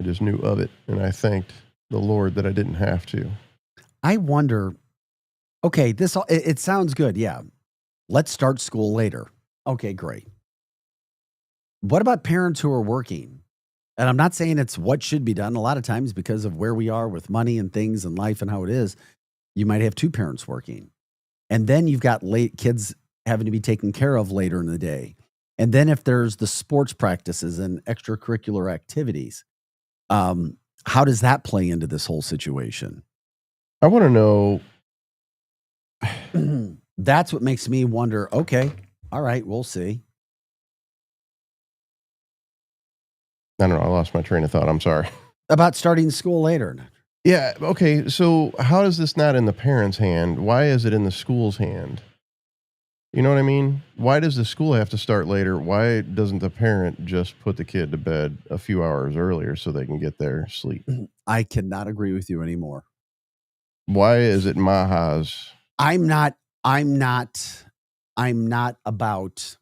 I just knew of it, and I thanked the Lord that I didn't have to. I wonder, okay, it sounds good. Yeah. Let's start school later. Okay, great. What about parents who are working? And I'm not saying it's what should be done. A lot of times, because of where we are with money and things and life and how it is, you might have two parents working. And then you've got kids having to be taken care of later in the day. And then if there's the sports practices and extracurricular activities, how does that play into this whole situation? I want to know. That's what makes me wonder, okay, all right, we'll see. I don't know. I lost my train of thought. I'm sorry. About starting school later. Yeah. Okay. So how is this not in the parent's hand? Why is it in the school's hand? You know what I mean? Why does the school have to start later? Why doesn't the parent just put the kid to bed a few hours earlier so they can get their sleep? I cannot agree with you anymore. Why is it Maha's? I'm not about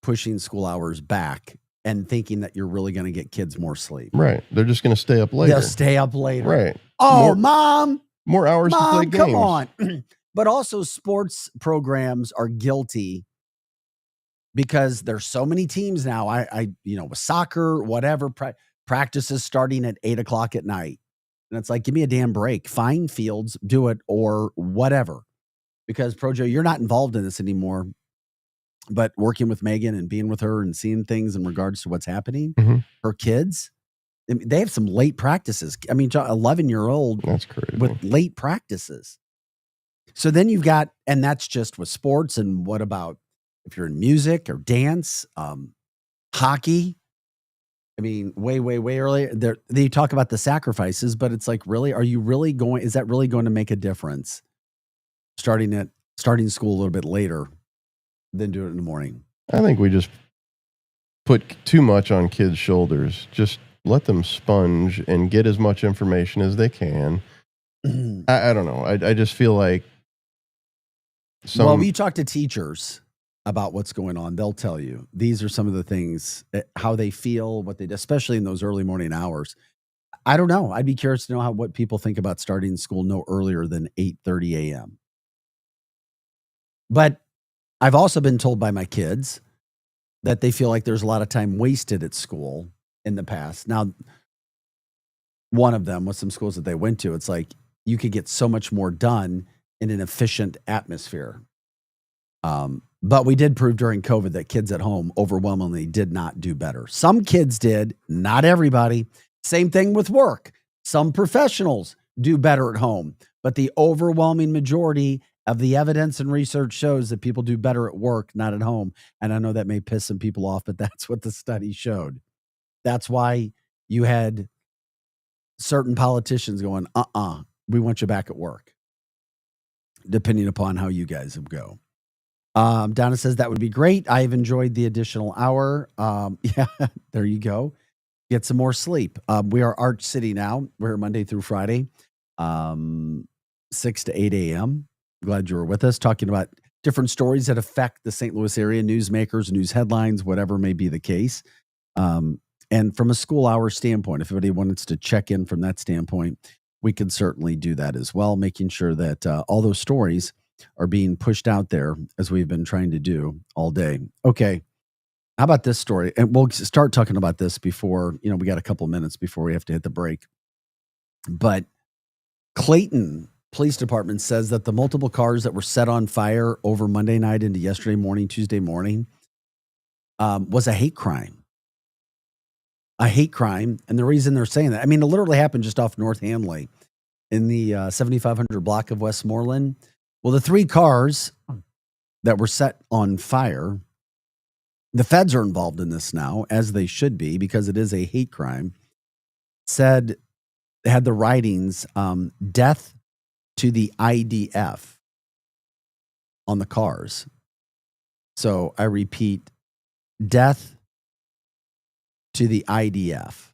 pushing school hours back and thinking that you're really going to get kids more sleep. Right. They're just going to stay up later. They'll stay up later. Right. Oh, Mom. More hours to play games. Come on. But also sports programs are guilty because there's so many teams now. With soccer, whatever, practices starting at 8:00 at night. And it's like, give me a damn break. Find fields, do it, or whatever. Because Projo, you're not involved in this anymore. But working with Megan and being with her and seeing things in regards to what's happening, her kids, they have some late practices. I mean, 11-year-old that's crazy with late practices. So then you've got, and that's just with sports. And what about if you're in music or dance, hockey? I mean, way, way, way earlier. They talk about the sacrifices, but it's like, really, is that really going to make a difference? Starting school a little bit later than do it in the morning. I think we just put too much on kids' shoulders. Just let them sponge and get as much information as they can. I don't know. I just feel like well, you talk to teachers about what's going on. They'll tell you these are some of the things, how they feel, what they do, especially in those early morning hours. I don't know. I'd be curious to know what people think about starting school no earlier than 8:30 a.m. But I've also been told by my kids that they feel like there's a lot of time wasted at school in the past. Now, one of them with some schools that they went to, it's like you could get so much more done in an efficient atmosphere. But we did prove during COVID that kids at home overwhelmingly did not do better. Some kids did, not everybody. Same thing with work. Some professionals do better at home, but the overwhelming majority of the evidence and research shows that people do better at work, not at home. And I know that may piss some people off, but that's what the study showed. That's why you had certain politicians going, we want you back at work, depending upon how you guys go. Donna says that would be great. I've enjoyed the additional hour. Yeah, there you go. Get some more sleep. We are Arch City now. We're here Monday through Friday, 6 to 8 a.m. Glad you were with us, talking about different stories that affect the St. Louis area, newsmakers, news headlines, whatever may be the case. And from a school hour standpoint, if anybody wants to check in from that standpoint, we can certainly do that as well, making sure that all those stories are being pushed out there as we've been trying to do all day. Okay. How about this story? And we'll start talking about this before, we got a couple minutes before we have to hit the break. But Clayton Police Department says that the multiple cars that were set on fire over Monday night into yesterday morning, Tuesday morning, was a hate crime. A hate crime. And the reason they're saying that, it literally happened just off North Hanley in the 7500 block of Westmoreland. Well, the 3 cars that were set on fire, the feds are involved in this now, as they should be, because it is a hate crime. Said they had the writings, death to the IDF on the cars. So I repeat, death to the IDF.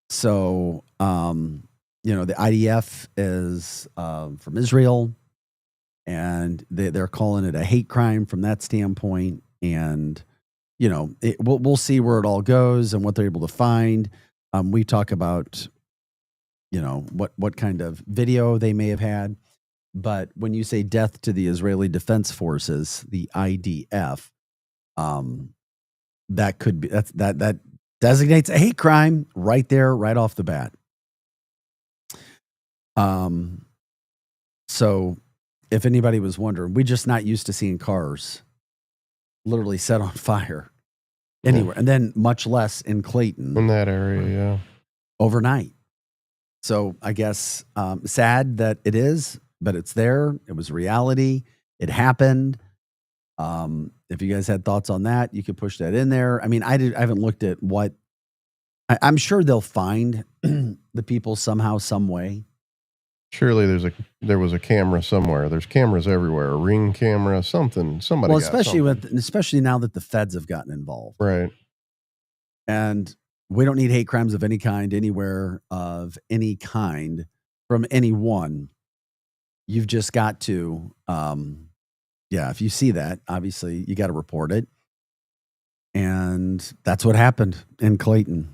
So, the IDF is from Israel, and they're calling it a hate crime from that standpoint. And, we'll see where it all goes and what they're able to find. We talk about, what kind of video they may have had. But when you say death to the Israeli Defense Forces, the IDF, that could be, that designates a hate crime right there, right off the bat. So if anybody was wondering, we're just not used to seeing cars literally set on fire anywhere, and then much less in Clayton. In that area, yeah. Overnight. So I guess sad that it is, but it's there. It was reality. It happened. If you guys had thoughts on that, you could push that in there. I haven't looked at what. I'm sure they'll find the people somehow, some way. Surely there was a camera somewhere. There's cameras everywhere. A Ring camera, something. Somebody. Well, especially now that the feds have gotten involved, right? And we don't need hate crimes of any kind anywhere of any kind from anyone. You've just got to, if you see that, obviously you got to report it. And that's what happened in Clayton.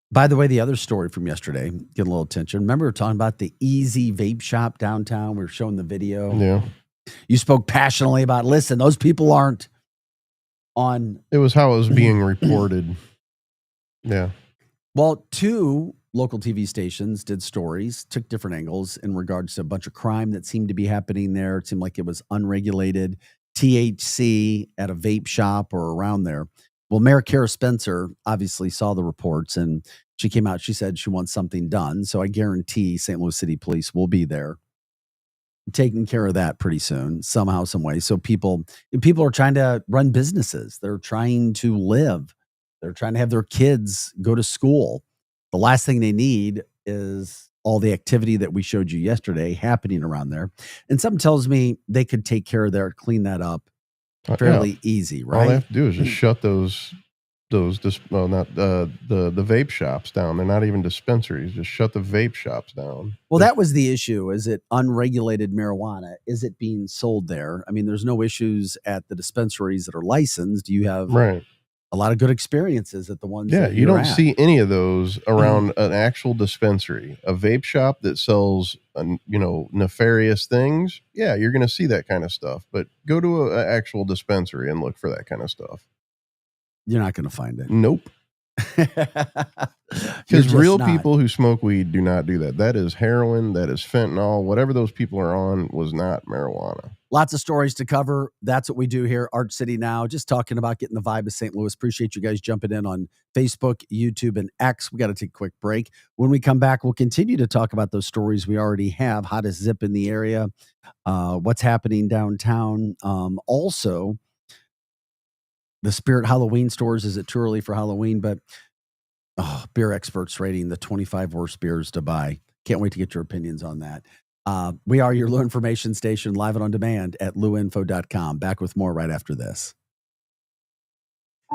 By the way, the other story from yesterday, getting a little attention. Remember we were talking about the Easy Vape Shop downtown? We were showing the video. Yeah. You spoke passionately about, listen, those people aren't on. It was how it was being reported. Yeah. Well, 2 local TV stations did stories, took different angles in regards to a bunch of crime that seemed to be happening there. It seemed like it was unregulated THC at a vape shop or around there. Well, Mayor Kara Spencer obviously saw the reports, and she came out. She said she wants something done. So I guarantee St. Louis City Police will be there taking care of that pretty soon, somehow, some way. So people are trying to run businesses. They're trying to live. They're trying to have their kids go to school. The last thing they need is all the activity that we showed you yesterday happening around there. And something tells me they could take care of that, clean that up fairly easy, right? All they have to do is just shut the vape shops down. They're not even dispensaries. Just shut the vape shops down. Well, that was the issue. Is it unregulated marijuana? Is it being sold there? There's no issues at the dispensaries that are licensed. You have a lot of good experiences at the ones. Yeah, that you don't see any of those around an actual dispensary. A vape shop that sells, nefarious things. Yeah, you're going to see that kind of stuff. But go to an actual dispensary and look for that kind of stuff. You're not going to find it. Nope. Because real people who smoke weed do not do that. That is heroin. That is fentanyl. Whatever those people are on was not marijuana. Lots of stories to cover. That's what we do here, Arch City Now, just talking about getting the vibe of St. Louis. Appreciate you guys jumping in on Facebook, YouTube, and X. We got to take a quick break. When we come back, we'll continue to talk about those stories we already have, hottest zip in the area, what's happening downtown. Also, the Spirit Halloween stores. Is it too early for Halloween? But beer experts rating the 25 worst beers to buy. Can't wait to get your opinions on that. We are your Lou Information Station, live and on demand at luinfo.com. Back with more right after this.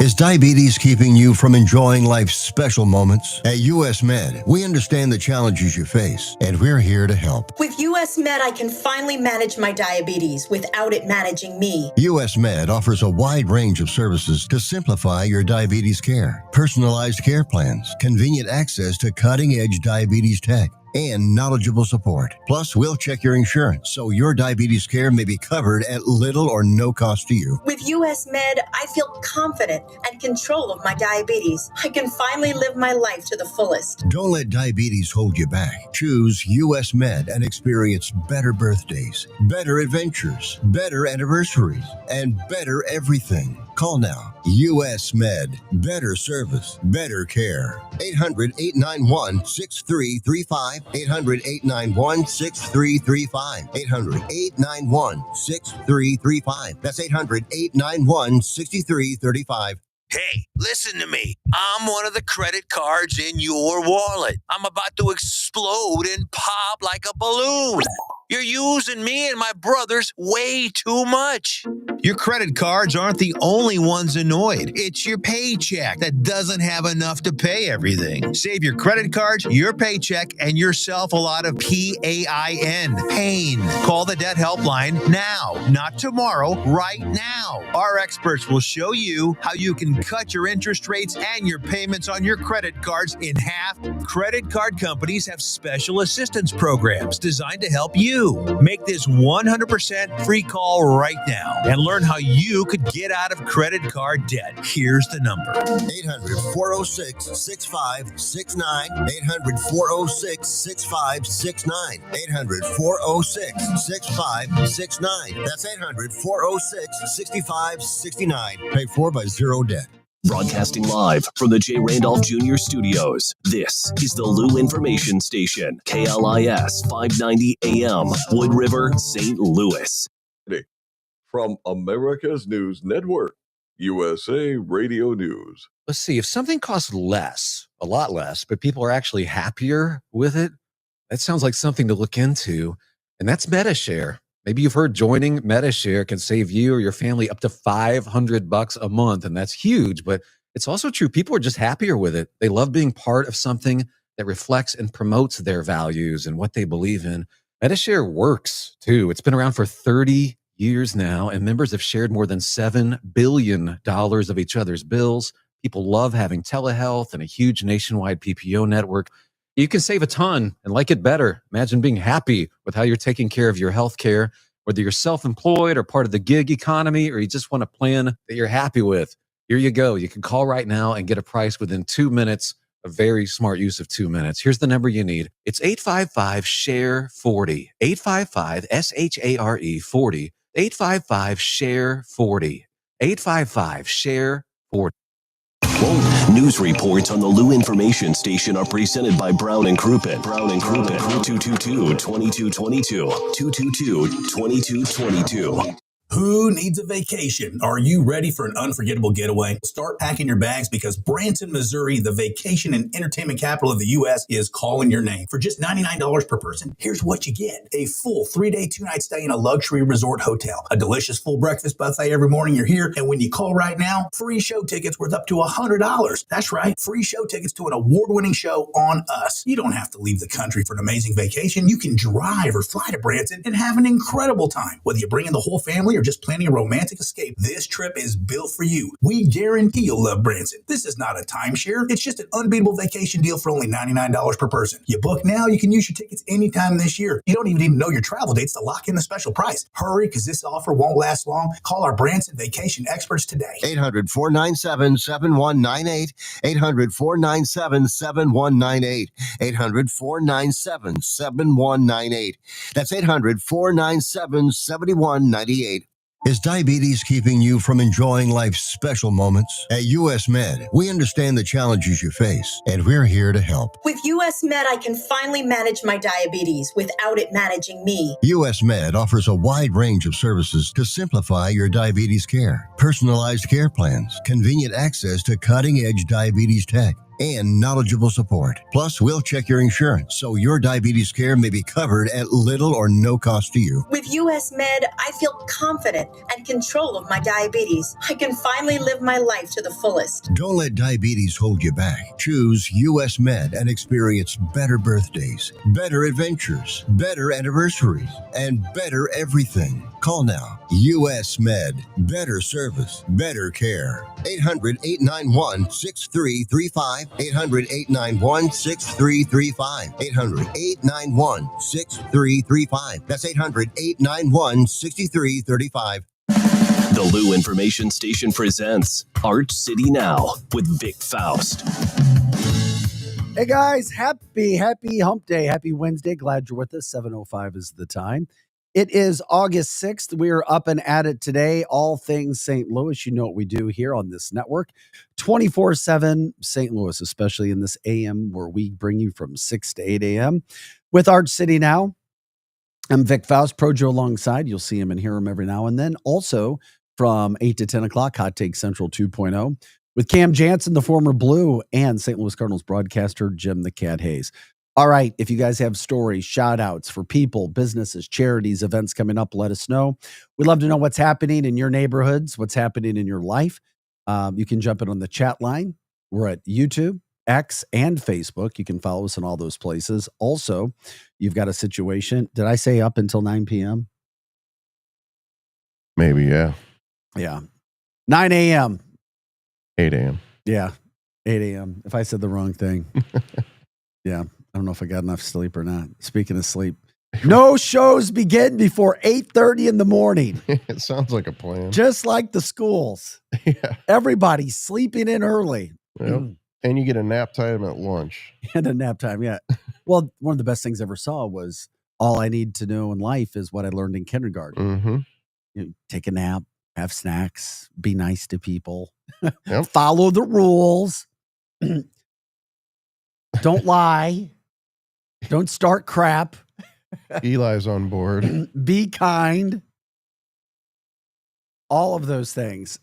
Is diabetes keeping you from enjoying life's special moments? At US Med, we understand the challenges you face, and we're here to help. With US Med, I can finally manage my diabetes without it managing me. US Med offers a wide range of services to simplify your diabetes care. Personalized care plans, convenient access to cutting-edge diabetes tech, and knowledgeable support. Plus, we'll check your insurance so your diabetes care may be covered at little or no cost to you. With US Med, I feel confident and control of my diabetes. I can finally live my life to the fullest. Don't let diabetes hold you back. Choose US Med and experience better birthdays, better adventures, better anniversaries, and better everything. Call now. US Med. Better service, better care. 800-891-6335. 800-891-6335. 800-891-6335. That's 800-891-6335. Hey, listen to me. I'm one of the credit cards in your wallet. I'm about to explode and pop like a balloon. You're using me and my brothers way too much. Your credit cards aren't the only ones annoyed. It's your paycheck that doesn't have enough to pay everything. Save your credit cards, your paycheck, and yourself a lot of PAIN. Pain. Call the debt helpline now, not tomorrow, right now. Our experts will show you how you can cut your interest rates and your payments on your credit cards in half. Credit card companies have special assistance programs designed to help you. Make this 100% free call right now and learn how you could get out of credit card debt. Here's the number. 800-406-6569. 800-406-6569. 800-406-6569. That's 800-406-6569. Paid for by Zero Debt. Broadcasting live from the J. Randolph Jr. Studios, this is the Lou Information Station, KLIS 590 AM, Wood River, St. Louis. From America's News Network, USA Radio News. Let's see, if something costs less, a lot less, but people are actually happier with it, that sounds like something to look into, and that's MediShare. Maybe you've heard joining MediShare can save you or your family up to $500 a month, and that's huge, but it's also true. People are just happier with it. They love being part of something that reflects and promotes their values and what they believe in. MediShare works, too. It's been around for 30 years now, and members have shared more than $7 billion of each other's bills. People love having telehealth and a huge nationwide PPO network. You can save a ton and like it better. Imagine being happy with how you're taking care of your health care, whether you're self-employed or part of the gig economy, or you just want a plan that you're happy with. Here you go. You can call right now and get a price within 2 minutes. A very smart use of 2 minutes. Here's the number you need. It's 855-SHARE-40. 855-SHARE-40. 855-SHARE-40. 855-SHARE-40. News reports on the Lou Information Station are presented by Brown and Crouppen. Brown and Crouppen, 222-2222. 222-2222. Who needs a vacation? Are you ready for an unforgettable getaway? Start packing your bags because Branson, Missouri, the vacation and entertainment capital of the U.S., is calling your name. For just $99 per person, here's what you get. A full 3-day, 2-night stay in a luxury resort hotel. A delicious full breakfast buffet every morning you're here. And when you call right now, free show tickets worth up to $100. That's right, free show tickets to an award-winning show on us. You don't have to leave the country for an amazing vacation. You can drive or fly to Branson and have an incredible time. Whether you bring in the whole family or or just planning a romantic escape, this trip is built for you. We guarantee you'll love Branson. This is not a timeshare. It's just an unbeatable vacation deal for only $99 per person. You book now, you can use your tickets anytime this year. You don't even need to know your travel dates to lock in the special price. Hurry, because this offer won't last long. Call our Branson vacation experts today. 800-497-7198. 800-497-7198. 800-497-7198. That's 800-497-7198. Is diabetes keeping you from enjoying life's special moments? At US Med, we understand the challenges you face, and we're here to help. With US Med, I can finally manage my diabetes without it managing me. US Med offers a wide range of services to simplify your diabetes care. Personalized care plans, convenient access to cutting-edge diabetes tech, and knowledgeable support. Plus, we'll check your insurance so your diabetes care may be covered at little or no cost to you. With US Med, I feel confident and control of my diabetes. I can finally live my life to the fullest. Don't let diabetes hold you back. Choose US Med and experience better birthdays, better adventures, better anniversaries, and better everything. Call now. US Med. Better service, better care. 800-891-6335. 800-891-6335. 800-891-6335. That's 800-891-6335. The Lou Information Station presents Art City Now with Vic Faust. Hey guys, happy hump day. Happy Wednesday. Glad you're with us. 7:05 is the time. It is August 6th. We are up and at it today. All things St. Louis. You know what we do here on this network. 24/7 St. Louis, especially in this AM where we bring you from 6 to 8 a.m. with Art City Now. I'm Vic Faust, Projo alongside. You'll see him and hear him every now and then. Also from 8 to 10 o'clock, Hot Take Central 2.0 with Cam Jansen, the former Blue, and St. Louis Cardinals broadcaster Jim the Cat Hayes. All right, if you guys have stories, shout outs for people, businesses, charities, events coming up, let us know. We'd love to know what's happening in your neighborhoods, what's happening in your life. You can jump in on the chat line. We're at YouTube, X, and Facebook. You can follow us in all those places. Also, you've got a situation. Did I say up until 9 p.m.? Maybe, yeah. Yeah. 9 a.m. 8 a.m. Yeah, 8 a.m. If I said the wrong thing. Yeah. I don't know if I got enough sleep or not. Speaking of sleep, no shows begin before 8:30 in the morning. It sounds like a plan. Just like the schools. Yeah. Everybody's sleeping in early. Yep. And you get a nap time at lunch. And a nap time, yeah. Well, one of the best things I ever saw was all I need to know in life is what I learned in kindergarten. Mm-hmm. You know, take a nap, have snacks, be nice to people, Yep. follow the rules, don't lie. Don't start crap. Eli's on board. Be kind. All of those things.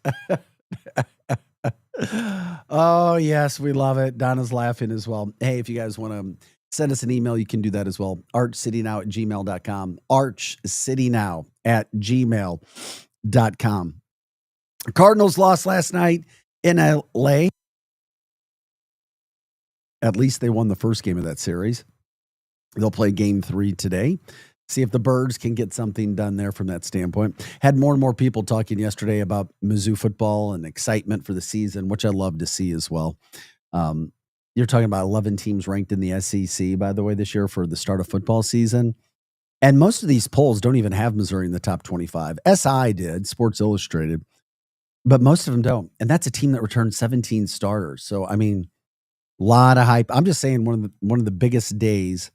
Oh, yes, we love it. Donna's laughing as well. Hey, if you guys want to send us an email, you can do that as well. archcitynow@gmail.com. archcitynow@gmail.com. Cardinals lost last night in LA. At least they won the first game of that series. They'll play game 3 today. See if the Birds can get something done there from that standpoint. Had more and more people talking yesterday about Mizzou football and excitement for the season, which I love to see as well. You're talking about 11 teams ranked in the SEC, by the way, this year for the start of football season. And most of these polls don't even have Missouri in the top 25. SI did, Sports Illustrated, but most of them don't. And that's a team that returned 17 starters. So, I mean, a lot of hype. I'm just saying one of the biggest days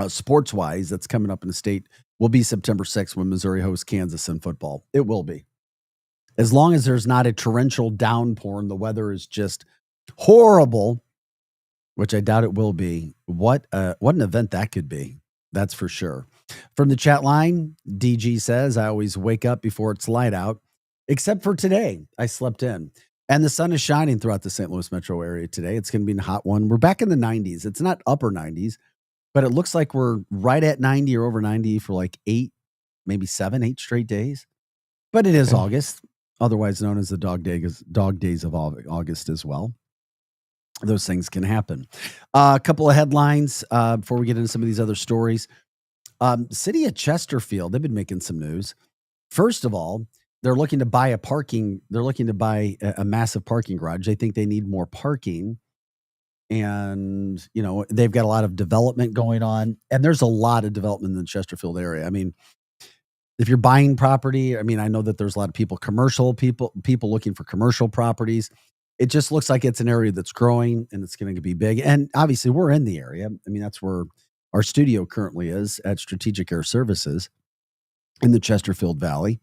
sports-wise that's coming up in the state will be September 6th when Missouri hosts Kansas in football. It will be. As long as there's not a torrential downpour and the weather is just horrible, which I doubt it will be, what an event that could be. That's for sure. From the chat line, DG says, I always wake up before it's light out, except for today. I slept in. And the sun is shining throughout the St. Louis metro area today. It's going to be a hot one. We're back in the 90s. It's not upper 90s. But it looks like we're right at 90 or over 90 for like 8 straight days. But it is August, otherwise known as the dog days of August as well. Those things can happen. A couple of headlines before we get into some of these other stories. City of Chesterfield, they've been making some news. First of all, they're looking to buy a massive parking garage. They think they need more parking. And, they've got a lot of development going on. And there's a lot of development in the Chesterfield area. I mean, if you're buying property, I know that there's a lot of people looking for commercial properties. It just looks like it's an area that's growing and it's going to be big. And obviously we're in the area. That's where our studio currently is at Strategic Air Services in the Chesterfield Valley.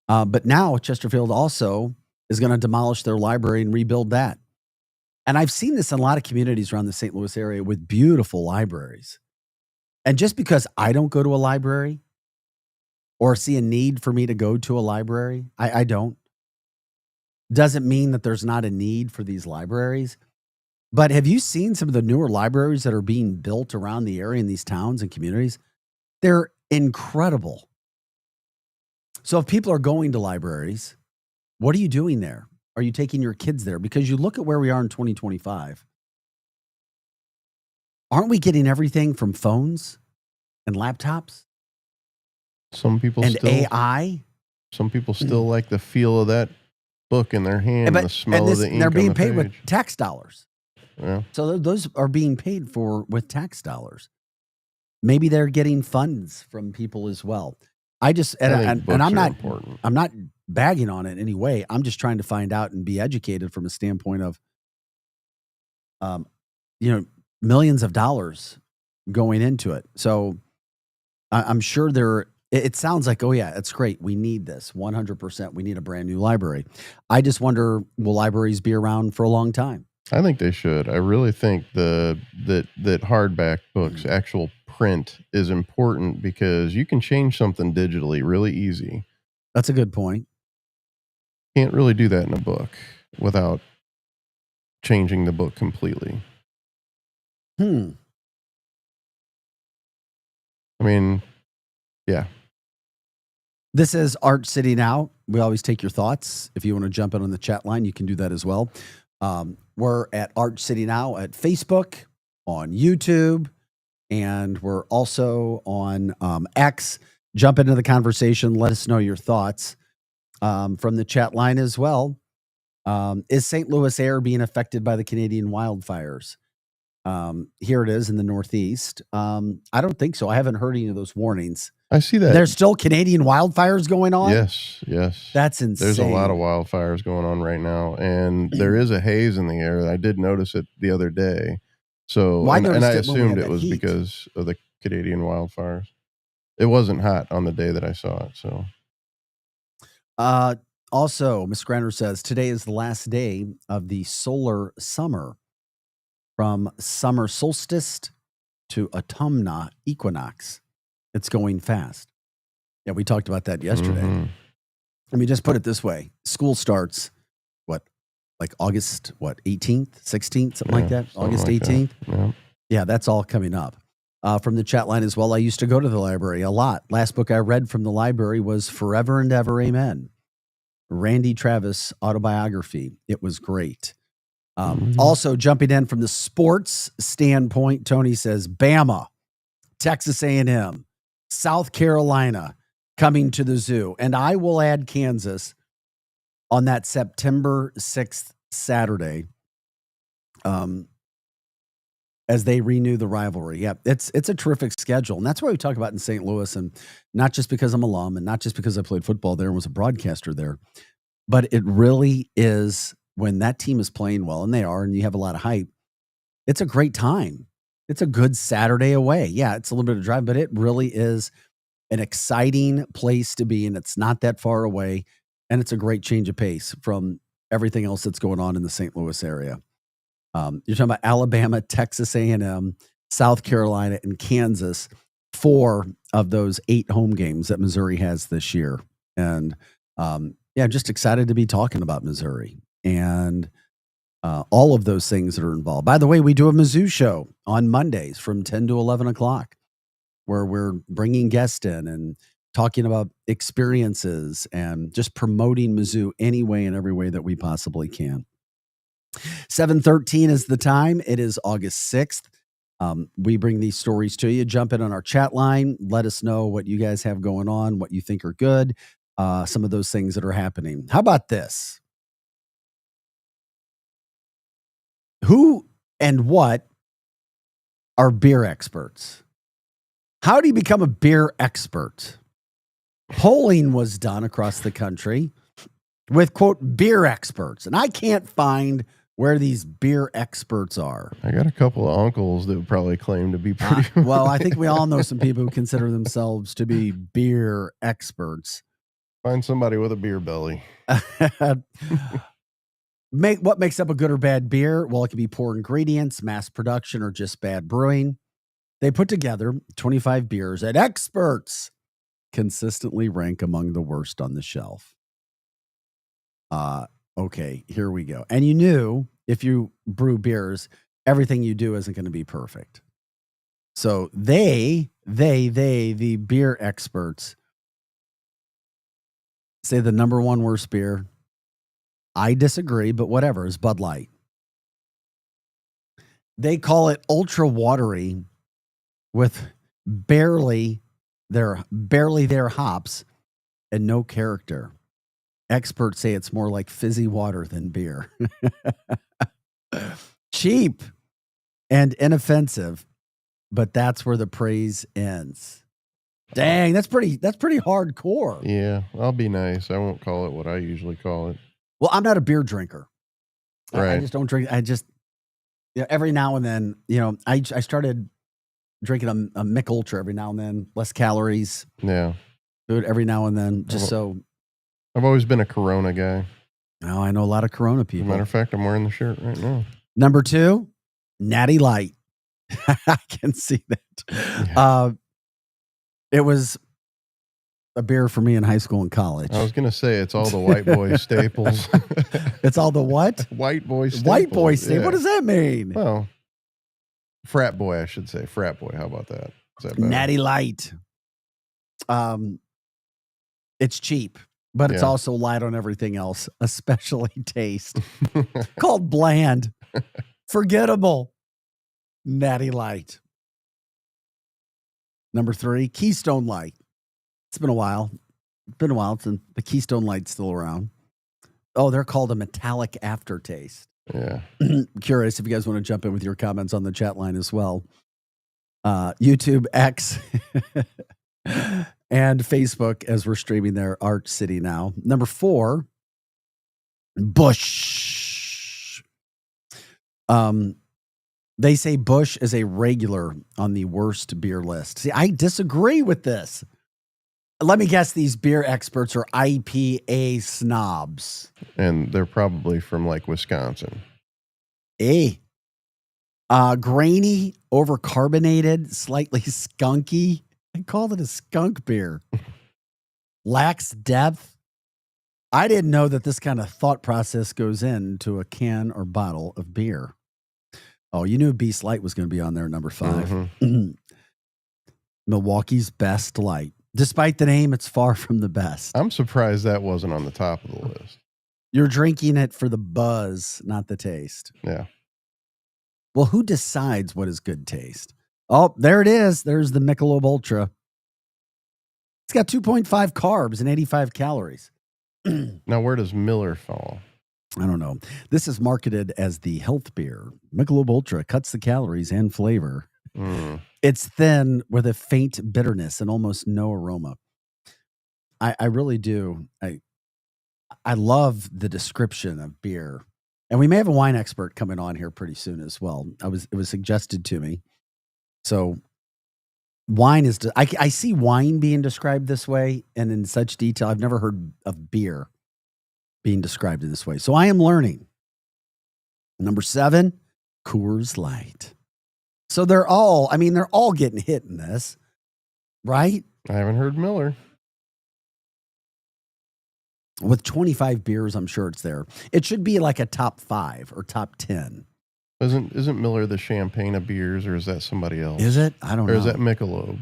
But now Chesterfield also is going to demolish their library and rebuild that. And I've seen this in a lot of communities around the St. Louis area with beautiful libraries. And just because I don't go to a library or see a need for me to go to a library, I don't, doesn't mean that there's not a need for these libraries. But have you seen some of the newer libraries that are being built around the area in these towns and communities? They're incredible. So if people are going to libraries, what are you doing there? Are you taking your kids there? Because you look at where we are in 2025. Aren't we getting everything from phones and laptops? Some people and still AI. Some people still like the feel of that book in their hand, and the smell of the ink. They're being on the paid page. with tax dollars. Yeah. So those are being paid for with tax dollars. Maybe they're getting funds from people as well. I'm not bagging on it in any way. I'm just trying to find out and be educated from a standpoint of, millions of dollars going into it. So I'm sure it sounds like, oh yeah, it's great. We need this 100%. We need a brand new library. I just wonder, will libraries be around for a long time? I think they should. I really think that hardback books, actual print, is important because you can change something digitally really easy. That's a good point. Can't really do that in a book without changing the book completely. Yeah. This is Art City Now. We always take your thoughts. If you want to jump in on the chat line, you can do that as well. We're at Art City Now at Facebook, on YouTube, and we're also on X. Jump into the conversation. Let us know your thoughts from the chat line as well. Is St. Louis air being affected by the Canadian wildfires? Here it is in the Northeast. I don't think so. I haven't heard any of those warnings. I see that. There's still Canadian wildfires going on? Yes. That's insane. There's a lot of wildfires going on right now, and there is a haze in the air. I did notice it the other day. So, and I assumed it was because of the Canadian wildfires. It wasn't hot on the day that I saw it. So, also, Ms. Grander says today is the last day of the solar summer, from summer solstice to autumnal equinox. It's going fast. Yeah, we talked about that yesterday. Mm-hmm. Let me just put it this way. School starts, August, 18th, 16th, something like that? August 18th? Yeah, that's all coming up. From the chat line as well, I used to go to the library a lot. Last book I read from the library was Forever and Ever, Amen. Randy Travis autobiography. It was great. Also jumping in from the sports standpoint, Tony says, Bama, Texas A&M, South Carolina coming to the zoo. And I will add Kansas on that September 6th Saturday as they renew the rivalry. Yeah, it's a terrific schedule. And that's what we talk about in St. Louis. And not just because I'm alum and not just because I played football there and was a broadcaster there, but it really is when that team is playing well, and they are, and you have a lot of hype. It's a great time. It's a good Saturday away. Yeah, it's a little bit of a drive, but it really is an exciting place to be, and it's not that far away. And it's a great change of pace from everything else that's going on in the St. Louis area. You're talking about Alabama, Texas A&M, South Carolina, and Kansas, 4 of those 8 home games that Missouri has this year. And just excited to be talking about Missouri and all of those things that are involved. By the way, we do a Mizzou show on Mondays from 10 to 11 o'clock where we're bringing guests in and talking about experiences and just promoting Mizzou any way and every way that we possibly can. 7:13 is the time. It is August 6th. We bring these stories to you. Jump in on our chat line. Let us know what you guys have going on, what you think are good. some of those things that are happening. How about this? Who and what are beer experts? How do you become a beer expert? Polling was done across the country with, quote, beer experts. And I can't find where these beer experts are. I got a couple of uncles that would probably claim to be pretty well. I think we all know some people who consider themselves to be beer experts. Find somebody with a beer belly. What makes up a good or bad beer? Well, it could be poor ingredients, mass production, or just bad brewing. They put together 25 beers that experts consistently rank among the worst on the shelf. Okay, here we go. And you knew if you brew beers, everything you do isn't going to be perfect. So the beer experts say the number one worst beer, I disagree, but whatever, is Bud Light. They call it ultra watery with barely their hops and no character. Experts say it's more like fizzy water than beer. Cheap and inoffensive, but that's where the praise ends. Dang, that's pretty hardcore. Yeah, I'll be nice. I won't call it what I usually call it. Well, I'm not a beer drinker. Right. I just don't drink. Every now and then, I started drinking a Mick Ultra every now and then, less calories. Yeah. Do it every now and then, just so. I've always been a Corona guy. Oh, I know a lot of Corona people. As a matter of fact, I'm wearing the shirt right now. Number 2, Natty Light. I can see that. Yeah. It was a beer for me in high school and college. I was going to say it's all the white boy staples. It's all the what? White boy staples. White boy staples. Yeah. What does that mean? Well, frat boy, I should say. Frat boy. How about that? Is that better? Natty Light. It's cheap, but it's also light on everything else, especially taste. Called bland. Forgettable. Natty Light. Number 3, Keystone Light. It's been a while. It's been a while since the Keystone Light's still around. Oh, they're called a metallic aftertaste. Yeah. Curious if you guys want to jump in with your comments on the chat line as well. YouTube, X, and Facebook as we're streaming there, Arch City now. Number 4, Busch. They say Busch is a regular on the worst beer list. See, I disagree with this. Let me guess, these beer experts are IPA snobs. And they're probably from like Wisconsin. Grainy, overcarbonated, slightly skunky. I called it a skunk beer. Lacks depth. I didn't know that this kind of thought process goes into a can or bottle of beer. Oh, you knew Beast Light was going to be on there, number 5. Mm-hmm. Milwaukee's Best Light. Despite the name, it's far from the best. I'm surprised that wasn't on the top of the list. You're drinking it for the buzz, not the taste. Yeah. Well, who decides what is good taste? Oh, there it is. There's the Michelob Ultra. It's got 2.5 carbs and 85 calories. Now, where does Miller fall? I don't know. This is marketed as the health beer. Michelob Ultra cuts the calories and flavor. It's thin with a faint bitterness and almost no aroma. I really do. I love the description of beer. And we may have a wine expert coming on here pretty soon as well. It was suggested to me. So wine is, I see wine being described this way and in such detail. I've never heard of beer being described in this way. So I am learning. Number 7, Coors Light. So they're all getting hit in this, right? I haven't heard Miller. With 25 beers, I'm sure it's there. It should be like a top 5 or top 10. Isn't Miller the champagne of beers, or is that somebody else? Is it? I don't know. Or is that Michelob?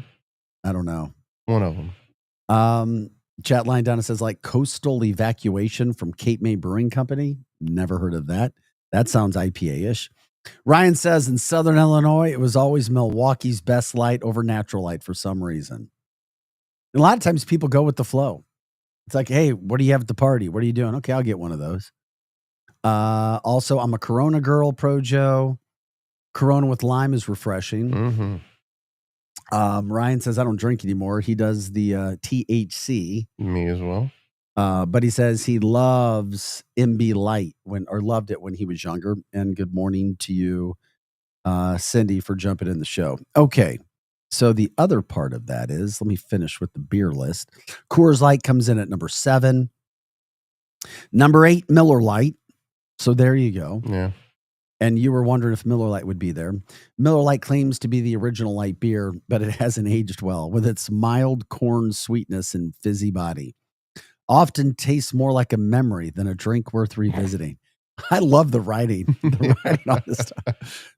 I don't know. One of them. Chat line down, it says like Coastal Evacuation from Cape May Brewing Company. Never heard of that. That sounds IPA-ish. Ryan says in Southern Illinois, it was always Milwaukee's Best Light over Natural Light for some reason. And a lot of times people go with the flow. It's like, hey, what do you have at the party? What are you doing? Okay, I'll get one of those. Also, I'm a Corona girl, Pro Joe. Corona with lime is refreshing. Mm-hmm. Ryan says, I don't drink anymore. He does the THC. Me as well. But he says he loves MB Light loved it when he was younger. And good morning to you, Cindy, for jumping in the show. Okay. So the other part of that is, let me finish with the beer list. Coors Light comes in at number 7. Number 8, Miller Lite. So there you go. Yeah. And you were wondering if Miller Lite would be there. Miller Lite claims to be the original light beer, but it hasn't aged well with its mild corn sweetness and fizzy body. Often tastes more like a memory than a drink worth revisiting. I love the writing on this stuff.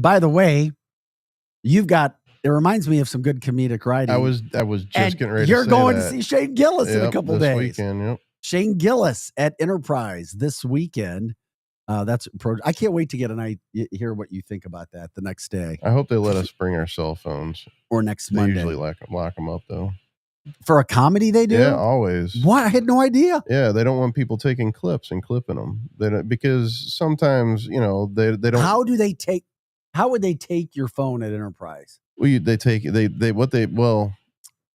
By the way, it reminds me of some good comedic writing. I was just getting ready you're to say going that. to see Shane Gillis in a couple this days. Weekend, yep. Shane Gillis at Enterprise this weekend. I can't wait to get hear what you think about that the next day. I hope they let us bring our cell phones. Or next They Monday. usually lock them up, though. For a comedy, they do? Yeah, always. What? I had no idea. Yeah, they don't want people taking clips and clipping them. They don't, because sometimes, they don't. How would they take your phone at Enterprise? Well,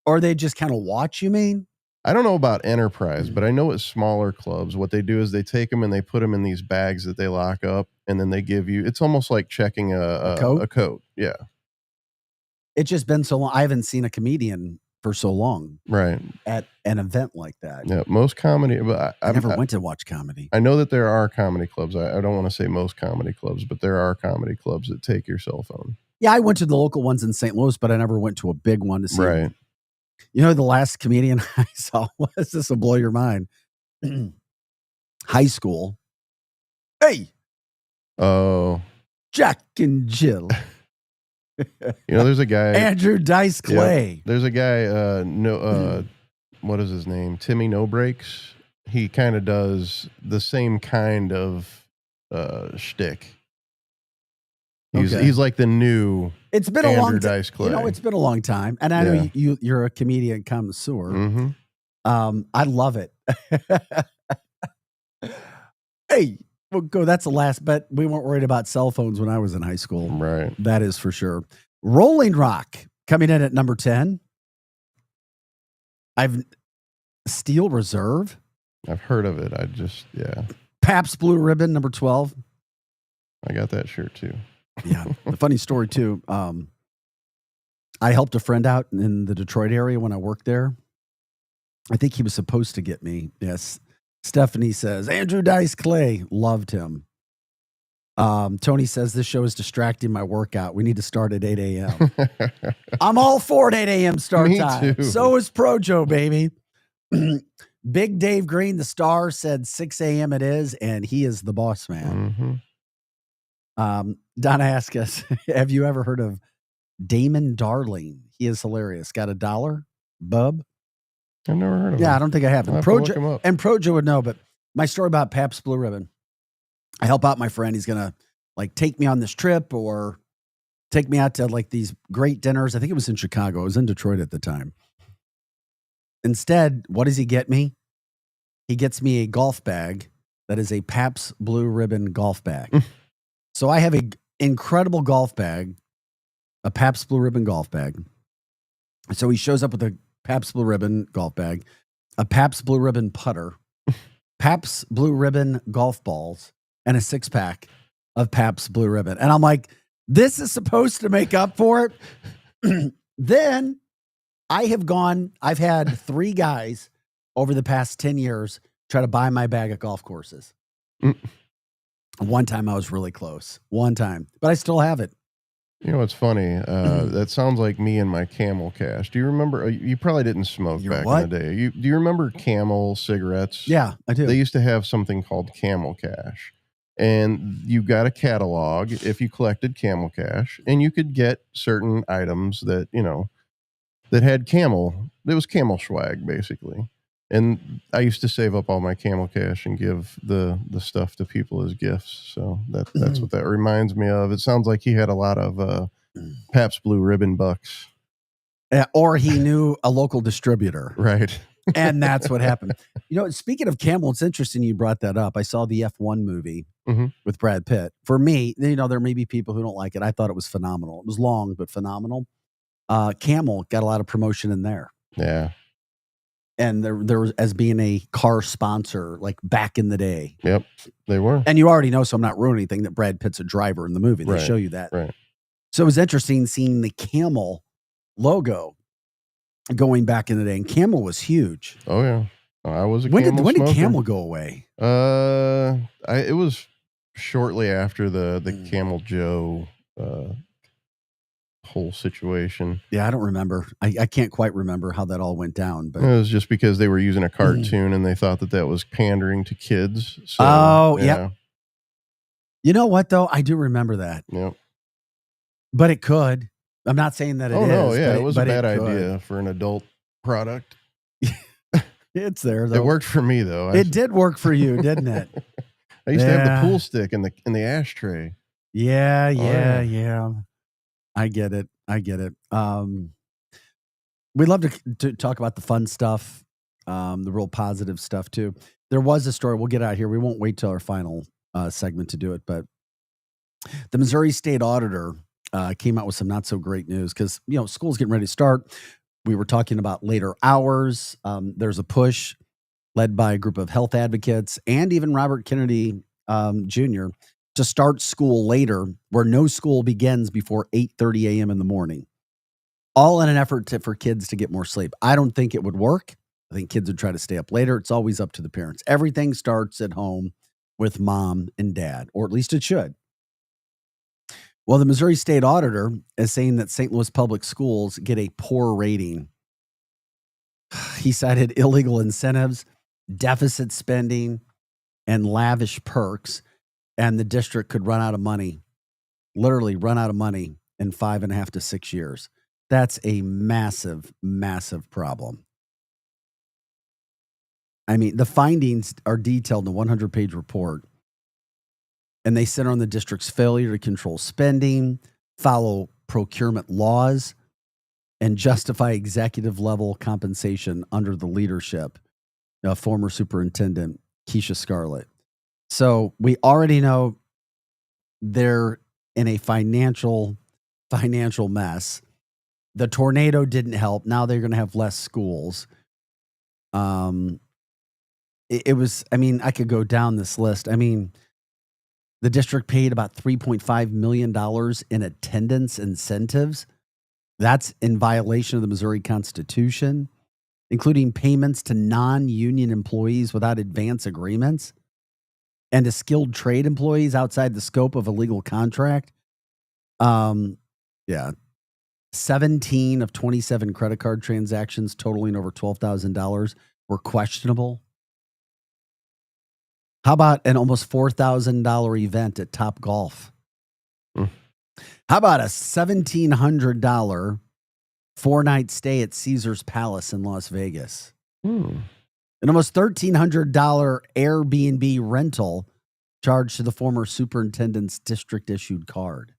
Or they just kind of watch, you mean? I don't know about Enterprise, but I know at smaller clubs, what they do is they take them and they put them in these bags that they lock up, and then they give you. It's almost like checking a coat. Yeah, it's just been so long. I haven't seen a comedian for so long, right? At an event like that. Yeah, most comedy. But I never went to watch comedy. I know that there are comedy clubs. I don't want to say most comedy clubs, but there are comedy clubs that take your cell phone. Yeah, I went to the local ones in St. Louis, but I never went to a big one to see. Right. You know, the last comedian I saw was, this will blow your mind. High school. Hey. Oh. Jack and Jill. There's a guy. Andrew Dice Clay. Yeah, there's a guy, what is his name? Timmy No Breaks. He kind of does the same kind of shtick. He's like the new. It's been Andrew a long Dice Clay. It's been a long time, and I know you're a comedian connoisseur. Mm-hmm. I love it. Hey, we'll go. That's the last, but we weren't worried about cell phones when I was in high school. Right. That is for sure. Rolling Rock coming in at number 10. Steel Reserve. I've heard of it. Pabst Blue Ribbon, number 12. I got that shirt too. Yeah. The funny story too. I helped a friend out in the Detroit area when I worked there. I think he was supposed to get me. Yes. Stephanie says, Andrew Dice Clay, loved him. Tony says, this show is distracting my workout. We need to start at 8 a.m. I'm all for an 8 a.m. start Me time. too. So is Pro Joe, baby. Big Dave Green, the star, said 6 a.m. it is, and he is the boss man. Mm-hmm. Donna asked us, have you ever heard of Damon Darling? He is hilarious. Got $1, bub? I've never heard of him. Yeah, I don't think I have. I'll have to look him up. And Projo would know, but my story about Pabst Blue Ribbon. I help out my friend. He's going to take me on this trip or take me out to these great dinners. I think it was in Chicago. I was in Detroit at the time. Instead, what does he get me? He gets me a golf bag that is a Pabst Blue Ribbon golf bag. So I have an incredible golf bag, a Pabst Blue Ribbon golf bag. So he shows up with a Pabst Blue Ribbon golf bag, a Pabst Blue Ribbon putter, Pabst Blue Ribbon golf balls, and a 6-pack of Pabst Blue Ribbon. And I'm like, this is supposed to make up for it. Then I've had 3 guys over the past 10 years try to buy my bag at golf courses. One time I was really close. One time. But I still have it. You know what's funny? That sounds like me and my Camel Cash. Do you remember? You probably didn't smoke back in the day. Do you remember Camel cigarettes? Yeah, I do. They used to have something called Camel Cash. And you got a catalog if you collected Camel Cash. And you could get certain items that, that had camel. It was camel swag, basically. And I used to save up all my Camel Cash and give the stuff to people as gifts. So that's what that reminds me of. It sounds like he had a lot of Pabst Blue Ribbon bucks. Or he knew a local distributor. Right. And that's what happened. Speaking of Camel, it's interesting you brought that up. I saw the F1 movie with Brad Pitt. For me, there may be people who don't like it. I thought it was phenomenal. It was long, but phenomenal. Camel got a lot of promotion in there. Yeah. And there was as being a car sponsor, like back in the day. Yep, they were. And you already know, so I'm not ruining anything, that Brad Pitt's a driver in the movie. They show you that. Right. So it was interesting seeing the Camel logo going back in the day. And Camel was huge. Oh, yeah. I was a when Camel did smoker. Camel go away? It was shortly after the Camel Joe whole situation. Yeah, I don't remember. I can't quite remember how that all went down. But it was just because they were using a cartoon and they thought that was pandering to kids. So, yeah. You know what, though? I do remember that. Yep. But it could. I'm not saying that it is. Oh, no, yeah. But it was a bad idea for an adult product. It's there, though. It worked for me, though. It did work for you, didn't it? I used to have the pool stick in the ashtray. Yeah. I get it. We love to talk about the fun stuff, the real positive stuff too. There was a story. We'll get out here. We won't wait till our final segment to do it. But the Missouri State Auditor came out with some not so great news because school's getting ready to start. We were talking about later hours. There's a push led by a group of health advocates and even Robert Kennedy Jr. to start school later, where no school begins before 8:30 a.m. in the morning, all in an effort for kids to get more sleep. I don't think it would work. I think kids would try to stay up later. It's always up to the parents. Everything starts at home with mom and dad, or at least it should. Well, the Missouri State Auditor is saying that St. Louis public schools get a poor rating. He cited illegal incentives, deficit spending, and lavish perks, and the district could run out of money, literally run out of money in 5.5 to 6 years. That's a massive, massive problem. I mean, the findings are detailed in a 100-page report, and they center on the district's failure to control spending, follow procurement laws, and justify executive-level compensation under the leadership of former Superintendent Keisha Scarlett. So we already know they're in a financial mess. The tornado didn't help. Now they're going to have less schools. It was, I could go down this list. The district paid about $3.5 million in attendance incentives. That's in violation of the Missouri Constitution, including payments to non-union employees without advance agreements and to skilled trade employees outside the scope of a legal contract. 17 of 27 credit card transactions totaling over $12,000 were questionable. How about an almost $4,000 event at Top Golf? How about a $1,700 4-night stay at Caesars Palace in Las Vegas? An almost $1,300 Airbnb rental charged to the former superintendent's district-issued card.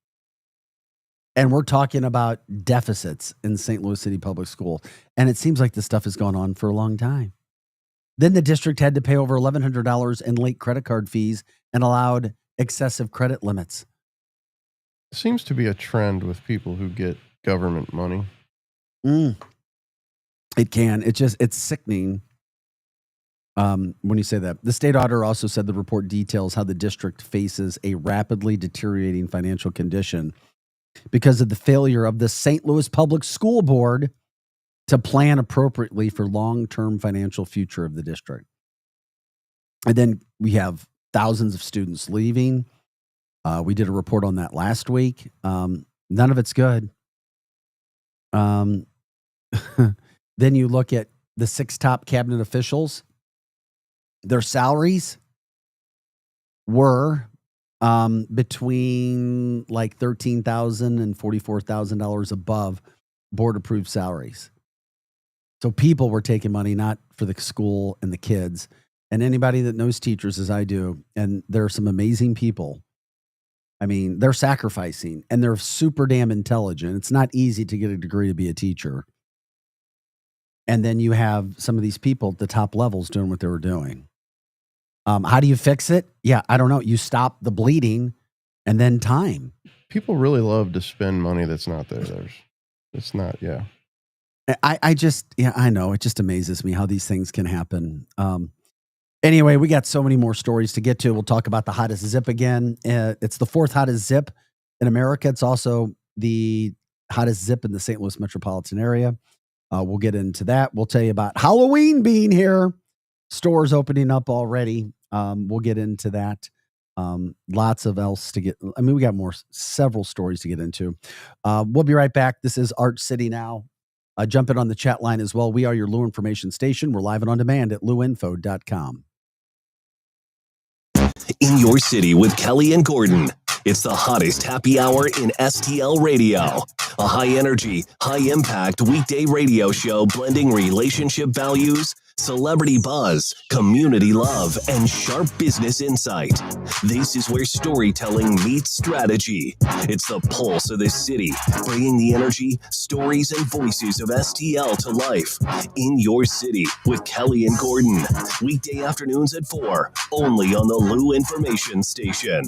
And we're talking about deficits in St. Louis City Public School. And it seems like this stuff has gone on for a long time. Then the district had to pay over $1,100 in late credit card fees and allowed excessive credit limits. Seems to be a trend with people who get government money. It can. It's sickening when you say that. The state auditor also said the report details how the district faces a rapidly deteriorating financial condition because of the failure of the St. Louis Public School Board to plan appropriately for long-term financial future of the district. And then we have thousands of students leaving. We did a report on that last week. None of it's good. Then you look at the 6 top cabinet officials. Their salaries were between like $13,000 and $44,000 above board-approved salaries. So people were taking money not for the school and the kids. And anybody that knows teachers, as I do, and there are some amazing people. They're sacrificing, and they're super damn intelligent. It's not easy to get a degree to be a teacher. And then you have some of these people at the top levels doing what they were doing. How do you fix it? Yeah, I don't know. You stop the bleeding and then time. People really love to spend money that's not there. It's not, yeah. I know. It just amazes me how these things can happen. Anyway, we got so many more stories to get to. We'll talk about the hottest zip again. It's the fourth hottest zip in America. It's also the hottest zip in the St. Louis metropolitan area. We'll get into that. We'll tell you about Halloween being here. Stores opening up already. We'll get into that. Lots of else to get. I mean, we got several stories to get into. We'll be right back. This is Arch City Now. Jump in on the chat line as well. We are your Lou information station. We're live and on demand at louinfo.com. In your city with Kelly and Gordon. It's the hottest happy hour in STL radio. A high-energy, high-impact weekday radio show blending relationship values, celebrity buzz, community love, and sharp business insight. This is where storytelling meets strategy. It's the pulse of this city, bringing the energy, stories, and voices of STL to life. In your city with Kelly and Gordon. Weekday afternoons at 4, only on the Lou Information Station.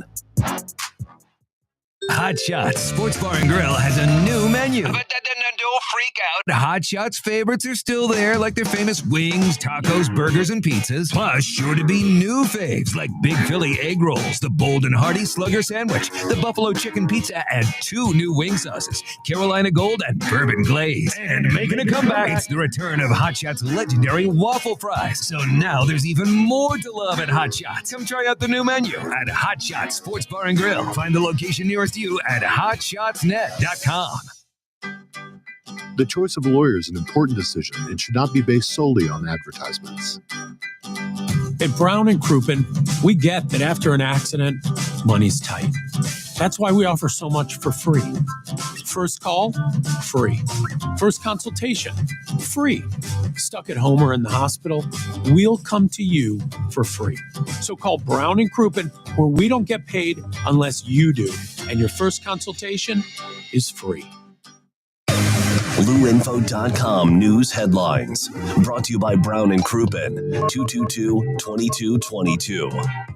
Hot Shots Sports Bar and Grill has a new menu. But don't freak out. Hot Shots favorites are still there, like their famous wings, tacos, burgers, and pizzas. Plus, sure to be new faves like Big Philly egg rolls, the Bold and Hearty Slugger sandwich, the Buffalo chicken pizza, and 2 new wing sauces, Carolina Gold and Bourbon Glaze. And making a comeback, it's the return of Hot Shots' legendary waffle fries. So now there's even more to love at Hot Shots. Come try out the new menu at Hot Shots Sports Bar and Grill. Find the location nearest you at hotshotsnet.com. The choice of a lawyer is an important decision and should not be based solely on advertisements. At Brown and Crouppen, we get that after an accident, money's tight. That's why we offer so much for free. First call, free. First consultation, free. Stuck at home or in the hospital, we'll come to you for free. So call Brown and Crouppen, where we don't get paid unless you do. And your first consultation is free. LouInfo.com news headlines. Brought to you by Brown and Crouppen, 222-2222.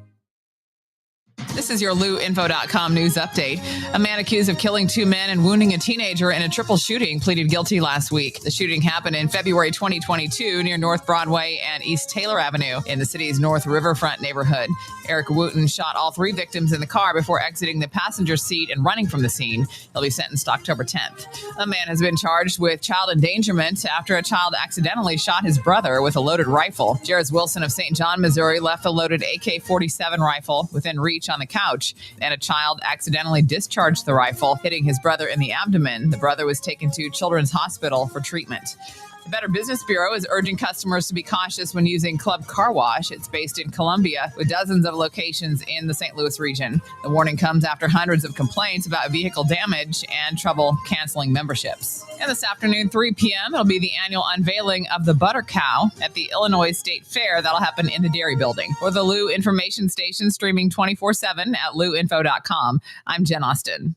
This is your LouInfo.com news update. A man accused of killing 2 men and wounding a teenager in a triple shooting pleaded guilty last week. The shooting happened in February 2022 near North Broadway and East Taylor Avenue in the city's North Riverfront neighborhood. Eric Wooten shot all 3 victims in the car before exiting the passenger seat and running from the scene. He'll be sentenced October 10th. A man has been charged with child endangerment after a child accidentally shot his brother with a loaded rifle. Jairus Wilson of St. John, Missouri, left the loaded AK-47 rifle within reach on the couch, and a child accidentally discharged the rifle, hitting his brother in the abdomen. The brother was taken to Children's Hospital for treatment. The Better Business Bureau is urging customers to be cautious when using Club Car Wash. It's based in Columbia with dozens of locations in the St. Louis region. The warning comes after hundreds of complaints about vehicle damage and trouble canceling memberships. And this afternoon, 3 p.m., it'll be the annual unveiling of the Butter Cow at the Illinois State Fair. That'll happen in the Dairy Building. Or the Lou Information Station, streaming 24/7 at louinfo.com. I'm Jen Austin.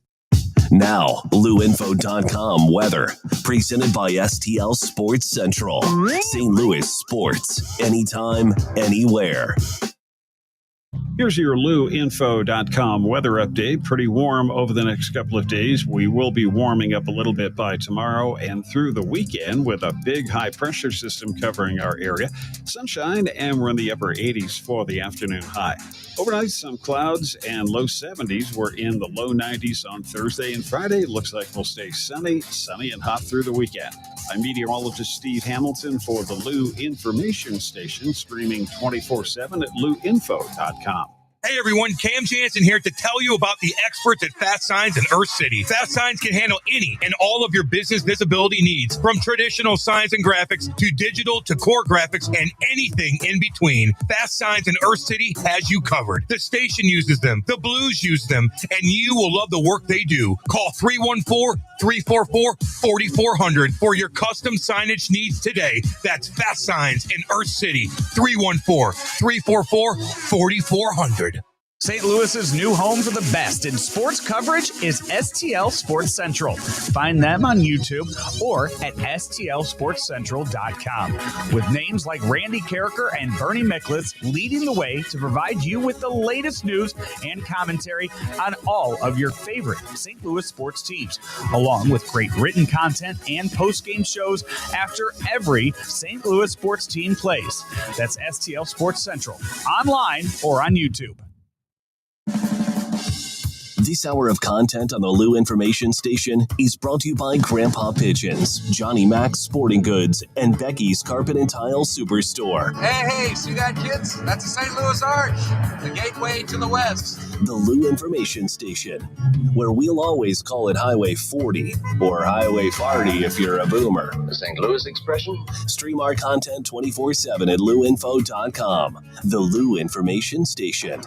Now, LouInfo.com weather. Presented by STL Sports Central. St. Louis sports. Anytime, anywhere. Here's your LouInfo.com weather update. Pretty warm over the next couple of days. We will be warming up a little bit by tomorrow and through the weekend with a big high pressure system covering our area. Sunshine, and we're in the upper 80s for the afternoon high. Overnight, some clouds and low 70s. We're in the low 90s on Thursday and Friday. Looks like we'll stay sunny and hot through the weekend. I'm meteorologist Steve Hamilton for the Lou Information Station, streaming 24/7 at louinfo.com. Hey everyone, Cam Jansen here to tell you about the experts at Fast Signs in Earth City. Fast Signs can handle any and all of your business visibility needs, from traditional signs and graphics to digital to core graphics and anything in between. Fast Signs in Earth City has you covered. The station uses them, the Blues use them, and you will love the work they do. Call 314-344-4400 for your custom signage needs today. That's Fast Signs in Earth City, 314-344-4400. St. Louis's new home for the best in sports coverage is STL Sports Central. Find them on YouTube or at stlsportscentral.com. With names like Randy Carricker and Bernie Miklitz leading the way to provide you with the latest news and commentary on all of your favorite St. Louis sports teams, along with great written content and post-game shows after every St. Louis sports team plays. That's STL Sports Central, online or on YouTube. This hour of content on the Lou Information Station is brought to you by Grandpa Pigeons, Johnny Mac's Sporting Goods, and Becky's Carpet and Tile Superstore. Hey, see that, kids? That's the St. Louis Arch, the gateway to the West. The Lou Information Station, where we'll always call it Highway 40 or Highway 40 if you're a boomer. The St. Louis expression? Stream our content 24/7 at louinfo.com. The Lou Information Station.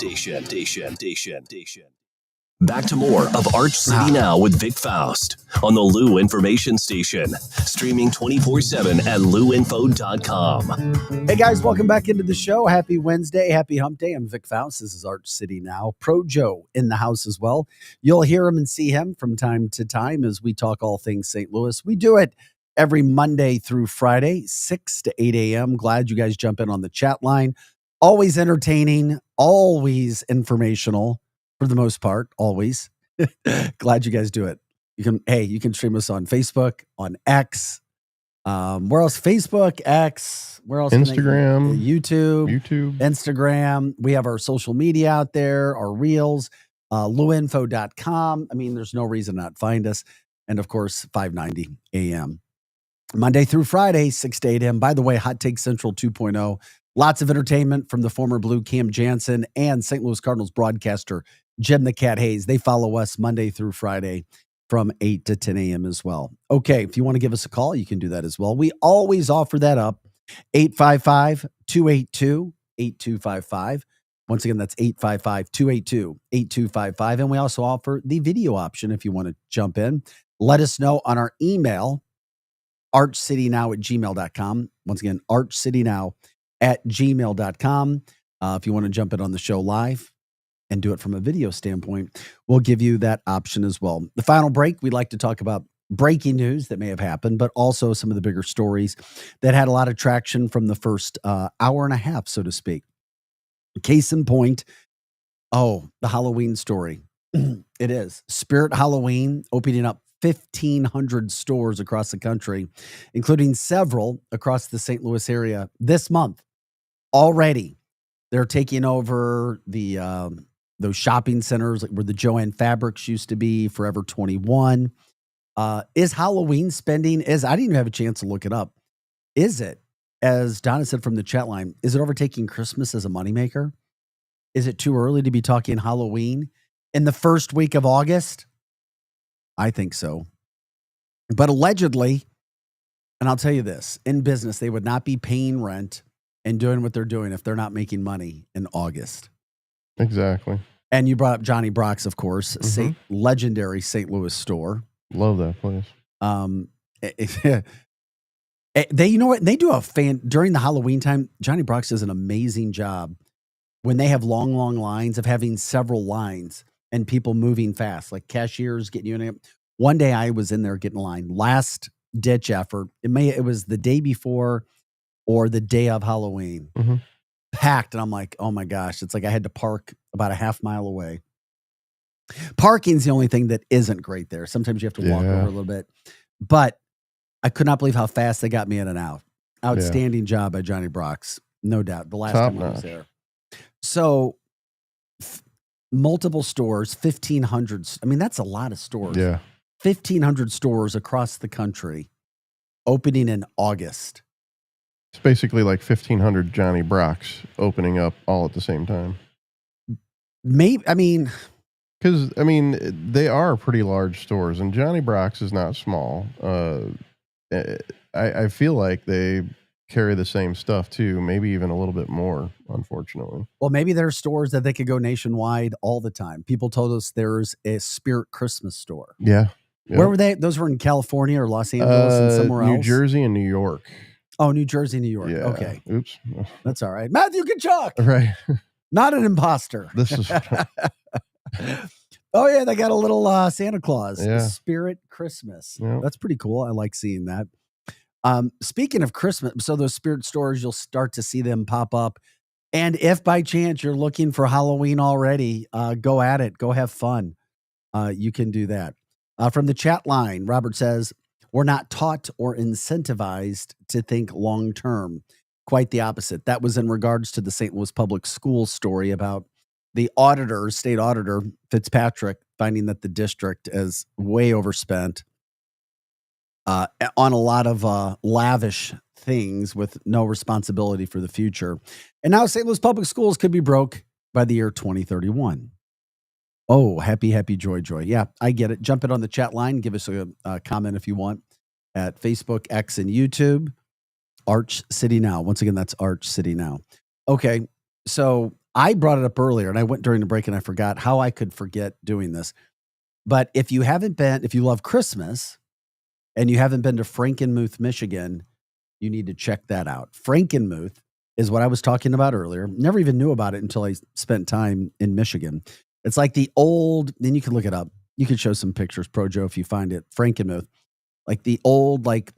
Back to more of Arch City Now with Vic Faust on the Lou Information Station. Streaming 24/7 at louinfo.com. Hey guys, welcome back into the show. Happy Wednesday, happy hump day. I'm Vic Faust. This is Arch City Now. Pro Joe in the house as well. You'll hear him and see him from time to time as we talk all things St. Louis. We do it every Monday through Friday, 6 to 8 a.m. Glad you guys jump in on the chat line. Always entertaining, always informational. For the most part, always. Glad you guys do it. You can stream us on Facebook, on X. Where else? Facebook, X. Where else? Instagram, YouTube, Instagram. We have our social media out there, our reels, louinfo.com. I mean, there's no reason not to find us. And of course, 590 AM. Monday through Friday, 6 to 8 a.m. By the way, Hot Take Central 2.0. Lots of entertainment from the former Blue Cam Jansen and St. Louis Cardinals broadcaster Jim the Cat Hayes. They follow us Monday through Friday from 8 to 10 a.m. as well. Okay, if you want to give us a call, you can do that as well. We always offer that up. 855-282-8255. Once again, that's 855-282-8255. And we also offer the video option if you want to jump in. Let us know on our email, archcitynow@gmail.com. Once again, archcitynow@gmail.com. If you want to jump in on the show live and do it from a video standpoint, we'll give you that option as well. The final break, we'd like to talk about breaking news that may have happened, but also some of the bigger stories that had a lot of traction from the first hour and a half, so to speak. Case in point, the Halloween story. It is. Spirit Halloween opening up 1,500 stores across the country, including several across the St. Louis area this month. Already, they're taking over the those shopping centers where the Joann Fabrics used to be, Forever 21. Is Halloween spending, I didn't even have a chance to look it up. Is it, as Donna said from the chat line, is it overtaking Christmas as a moneymaker? Is it too early to be talking Halloween in the first week of August? I think so. But allegedly, and I'll tell you this, in business, they would not be paying rent and doing what they're doing if they're not making money in August. Exactly. And you brought up Johnny Brock's, of course, legendary St. Louis store. Love that place. They, you know what? They do during the Halloween time. Johnny Brock's does an amazing job when they have long lines of having several lines and people moving fast, like cashiers getting you in it. One day I was in there getting a line, last ditch effort. It was the day before or the day of Halloween, packed. And I'm like, oh my gosh, it's like I had to park about a half mile away. Parking's the only thing that isn't great there. Sometimes you have to walk over a little bit, but I could not believe how fast they got me in and out. Outstanding job by Johnny Brock's, no doubt. The last time I was there. So multiple stores, 1,500. I mean, that's a lot of stores. Yeah. 1,500 stores across the country opening in August. It's basically like 1,500 Johnny Brock's opening up all at the same time. Maybe, because they are pretty large stores, and Johnny Brock's is not small. I feel like they carry the same stuff too, maybe even a little bit more, unfortunately. Well, maybe there are stores that they could go nationwide all the time. People told us there's a Spirit Christmas store. Yeah. Yep. Where were they? Those were in California or Los Angeles and somewhere else? New Jersey and New York. Oh, New Jersey, New York. Yeah. Okay. Oops. That's all right. Matthew Kachuk. Right. Not an imposter. This is Oh yeah, they got a little Santa Claus, Yeah. Spirit Christmas. Yeah. That's pretty cool. I like seeing that. Speaking of Christmas, so those Spirit stores, you'll start to see them pop up. And if by chance you're looking for Halloween already, go at it. Go have fun. You can do that. From the chat line, Robert says, we're not taught or incentivized to think long term. Quite the opposite. That was in regards to the St. Louis Public Schools story about the auditor, state auditor, Fitzpatrick, finding that the district is way overspent on a lot of lavish things with no responsibility for the future. And now St. Louis Public Schools could be broke by the year 2031. Oh, happy, joy. Yeah, I get it. Jump in on the chat line. Give us a comment if you want at Facebook, X, and YouTube. Arch City Now. Once again, that's Arch City Now. Okay, so I brought it up earlier, and I went during the break, and I forgot how I could forget doing this. But if you love Christmas, and you haven't been to Frankenmuth, Michigan, you need to check that out. Frankenmuth is what I was talking about earlier. Never even knew about it until I spent time in Michigan. It's like the old, then you can look it up. You can show some pictures, Pro Joe, if you find it. Frankenmuth, like the old, like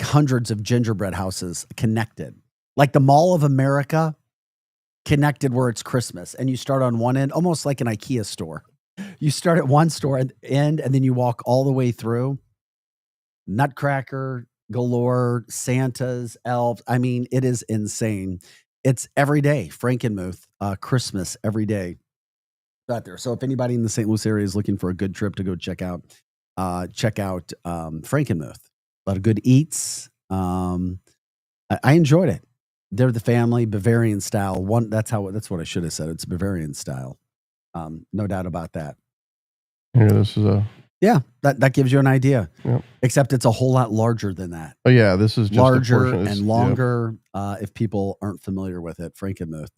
hundreds of gingerbread houses connected, like the Mall of America connected where it's Christmas. And you start on one end, almost like an IKEA store. You start at one store end, and then you walk all the way through. Nutcracker galore, Santas, elves. I mean, it is insane. It's every day. Frankenmuth, Christmas every day out there. So if anybody in the St. Louis area is looking for a good trip to go check out Frankenmuth. A lot of good eats. I enjoyed it. They're the family, Bavarian style. That's what I should have said. It's Bavarian style. No doubt about that. Here, this is Yeah, that gives you an idea. Yep. Except it's a whole lot larger than that. Oh yeah, this is just larger a portion. and longer. If people aren't familiar with it, Frankenmuth.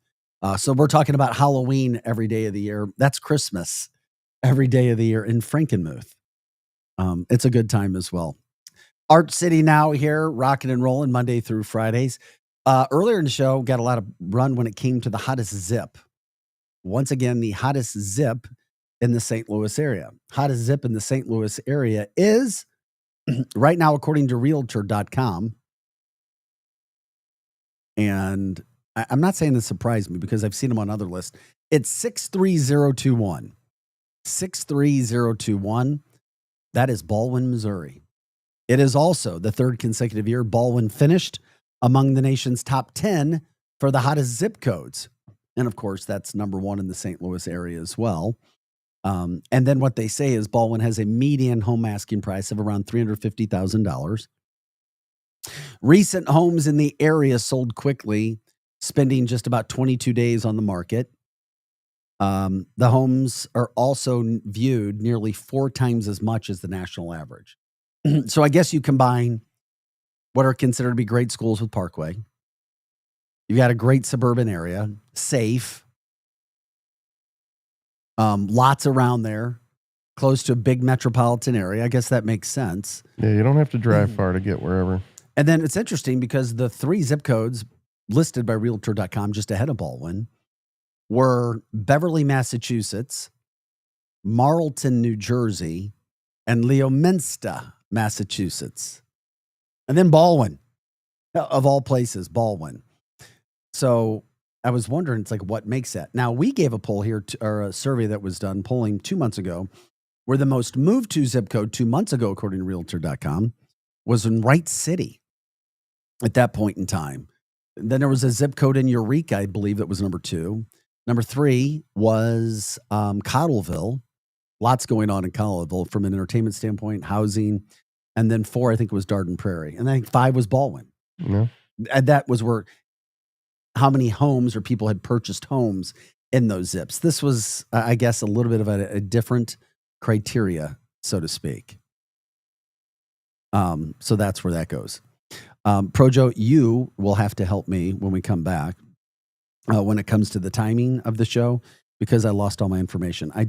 So we're talking about Halloween every day of the year. That's Christmas every day of the year in Frankenmuth. It's a good time as well. Art City Now here, rocking and rolling Monday through Fridays. Earlier in the show, got a lot of run when it came to the hottest zip. Once again, the hottest zip in the St. Louis area. Hottest zip in the St. Louis area is, right now, according to Realtor.com, and I'm not saying this surprised me because I've seen them on other lists, it's 63021. 63021. That is Baldwin, Missouri. It is also the third consecutive year Baldwin finished among the nation's top 10 for the hottest zip codes. And of course, that's number one in the St. Louis area as well. And then what they say is Baldwin has a median home asking price of around $350,000. Recent homes in the area sold quickly, spending just about 22 days on the market. The homes are also viewed nearly 4 times as much as the national average. So I guess you combine what are considered to be great schools with Parkway. You've got a great suburban area, safe, lots around there, close to a big metropolitan area. I guess that makes sense. Yeah, you don't have to drive far to get wherever. And then it's interesting because the 3 zip codes listed by Realtor.com just ahead of Baldwin were Beverly, Massachusetts, Marlton, New Jersey, and Leominster, Massachusetts. And then Baldwin, of all places, Baldwin. So I was wondering, it's like, what makes that? Now, we gave a poll here, or a survey that was done, polling 2 months ago, where the most moved to zip code 2 months ago, according to Realtor.com, was in Wright City at that point in time. Then there was a zip code in Eureka, I believe, that was number 2. Number 3 was Cottleville. Lots going on in Cottleville from an entertainment standpoint, housing. And then 4, I think it was Dardenne Prairie. And I think 5 was Baldwin. Yeah. And that was where how many homes or people had purchased homes in those zips. This was, I guess, a little bit of a different criteria, so to speak. So that's where that goes. Projo, you will have to help me when we come back when it comes to the timing of the show, because I lost all my information. I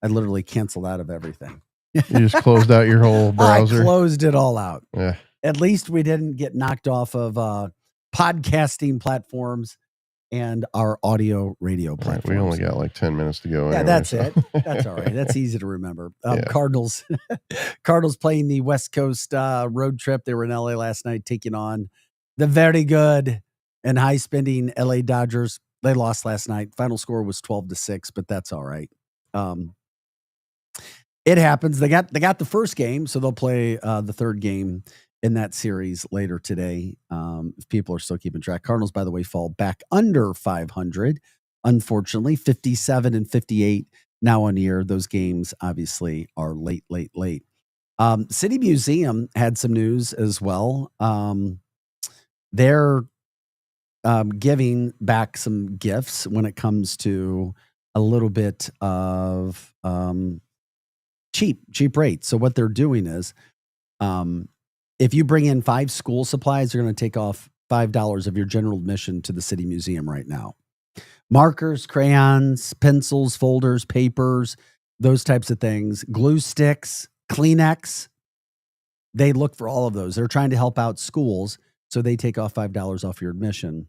literally canceled out of everything. You just closed out your whole browser? I closed it all out. Yeah. At least we didn't get knocked off of podcasting platforms and our audio radio platforms. Right, we only got like 10 minutes to go. Yeah, anyway, that's so. it. That's all right. That's easy to remember. Yeah. Cardinals playing the West Coast road trip. They were in LA last night, taking on the very good and high spending LA Dodgers. They lost last night. Final score was 12-6, but that's all right. It happens. They got the first game, so they'll play the third game in that series later today. If people are still keeping track, Cardinals, by the way, fall back under 500. Unfortunately, 57 and 58 now on year. Those games obviously are late. City Museum had some news as well. They're giving back some gifts when it comes to a little bit of cheap rates. So what they're doing is, if you bring in 5 school supplies, they're going to take off $5 of your general admission to the City Museum right now. Markers, crayons, pencils, folders, papers, those types of things, glue sticks, Kleenex. They look for all of those. They're trying to help out schools, so they take off $5 off your admission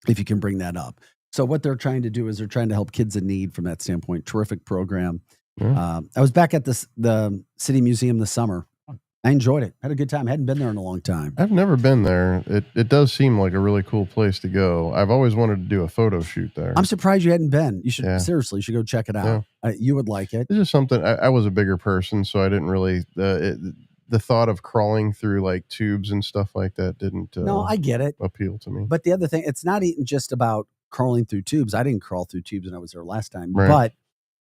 if you can bring that up. So what they're trying to do is they're trying to help kids in need from that standpoint. Terrific program. I was back at the City Museum this summer. I enjoyed it. Had a good time. Hadn't been there in a long time. I've never been there. It does seem like a really cool place to go. I've always wanted to do a photo shoot there. I'm surprised you hadn't been. You should seriously, you should go check it out. Yeah. You would like it. It's just something. I was a bigger person, so I didn't really the thought of crawling through like tubes and stuff like that didn't. No, I get it. Appeal to me. But the other thing, it's not even just about crawling through tubes. I didn't crawl through tubes when I was there last time, Right. but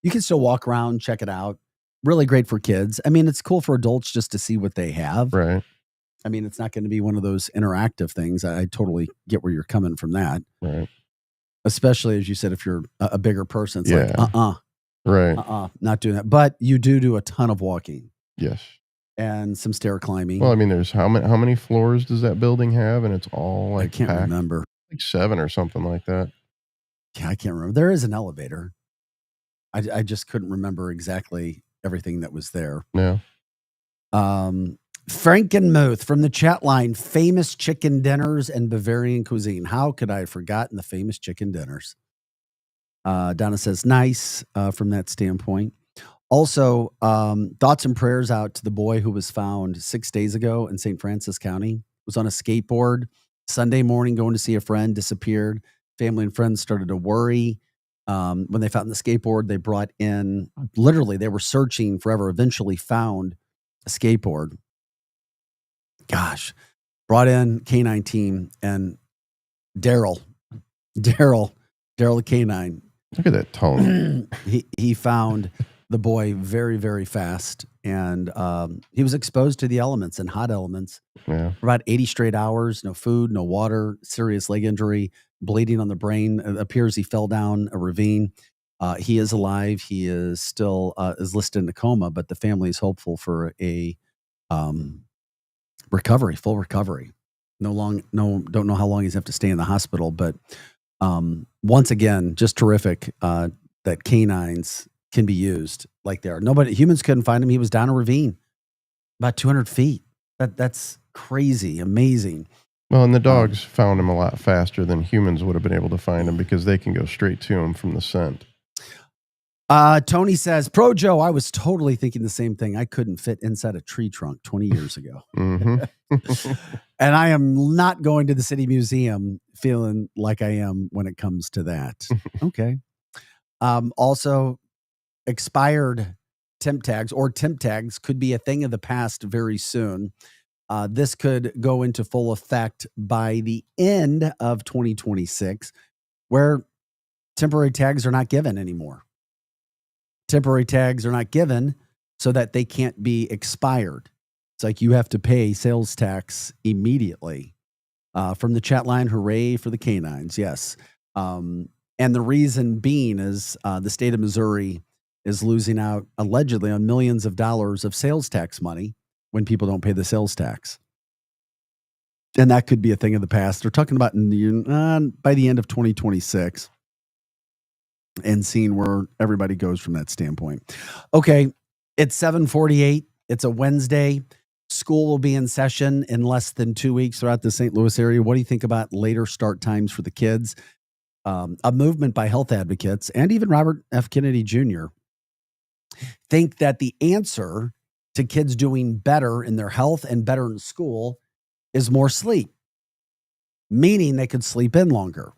you can still walk around, check it out. Really great for kids. I mean, it's cool for adults just to see what they have. Right. I mean, it's not going to be one of those interactive things. I totally get where you're coming from that. Right. Especially as you said, if you're a bigger person, it's Yeah. like, Right. not doing that. But you do a ton of walking Yes. and some stair climbing. Well, I mean, there's how many floors does that building have? And it's all like I can't packed? remember. Like 7 or something like that. Yeah, I can't remember. There is an elevator. I just couldn't remember exactly everything that was there. Yeah. Frankenmuth from the chat line, famous chicken dinners and Bavarian cuisine. How could I have forgotten the famous chicken dinners? Donna says, nice from that standpoint. Also, thoughts and prayers out to the boy who was found 6 days ago in St. Francis County. Was on a skateboard Sunday morning going to see a friend, disappeared. Family and friends started to worry. When they found the skateboard, they brought in, literally, they were searching forever, eventually found a skateboard. Gosh, brought in K9 team and Daryl the K9. Look at that tone. he found the boy very, very fast. And he was exposed to the elements and hot elements Yeah. for about 80 straight hours. No food, no water, serious leg injury, bleeding on the brain. It appears he fell down a ravine. He is alive. He is still is listed in a coma, but the family is hopeful for a recovery, full recovery. Don't know how long he's have to stay in the hospital, but once again, just terrific that canines can be used like they are. Humans couldn't find him. He was down a ravine about 200 feet. That's crazy, amazing. Well, and the dogs found him a lot faster than humans would have been able to find him because they can go straight to him from the scent. Tony says, Pro Joe, I was totally thinking the same thing. I couldn't fit inside a tree trunk 20 years ago. Mm-hmm. And I am not going to the City Museum feeling like I am when it comes to that. Okay. Also, expired temp tags or temp tags could be a thing of the past very soon. This could go into full effect by the end of 2026, where temporary tags are not given anymore. Temporary tags are not given so that they can't be expired. It's like you have to pay sales tax immediately. From the chat line, hooray for the canines. Yes. And the reason being is the state of Missouri is losing out allegedly on millions of dollars of sales tax money when people don't pay the sales tax. And that could be a thing of the past. They're talking about by the end of 2026 and seeing where everybody goes from that standpoint. Okay, it's 7:48. It's a Wednesday. School will be in session in less than 2 weeks throughout the St. Louis area. What do you think about later start times for the kids? a movement by health advocates and even Robert F. Kennedy Jr. think that the answer to kids doing better in their health and better in school is more sleep, meaning they could sleep in longer,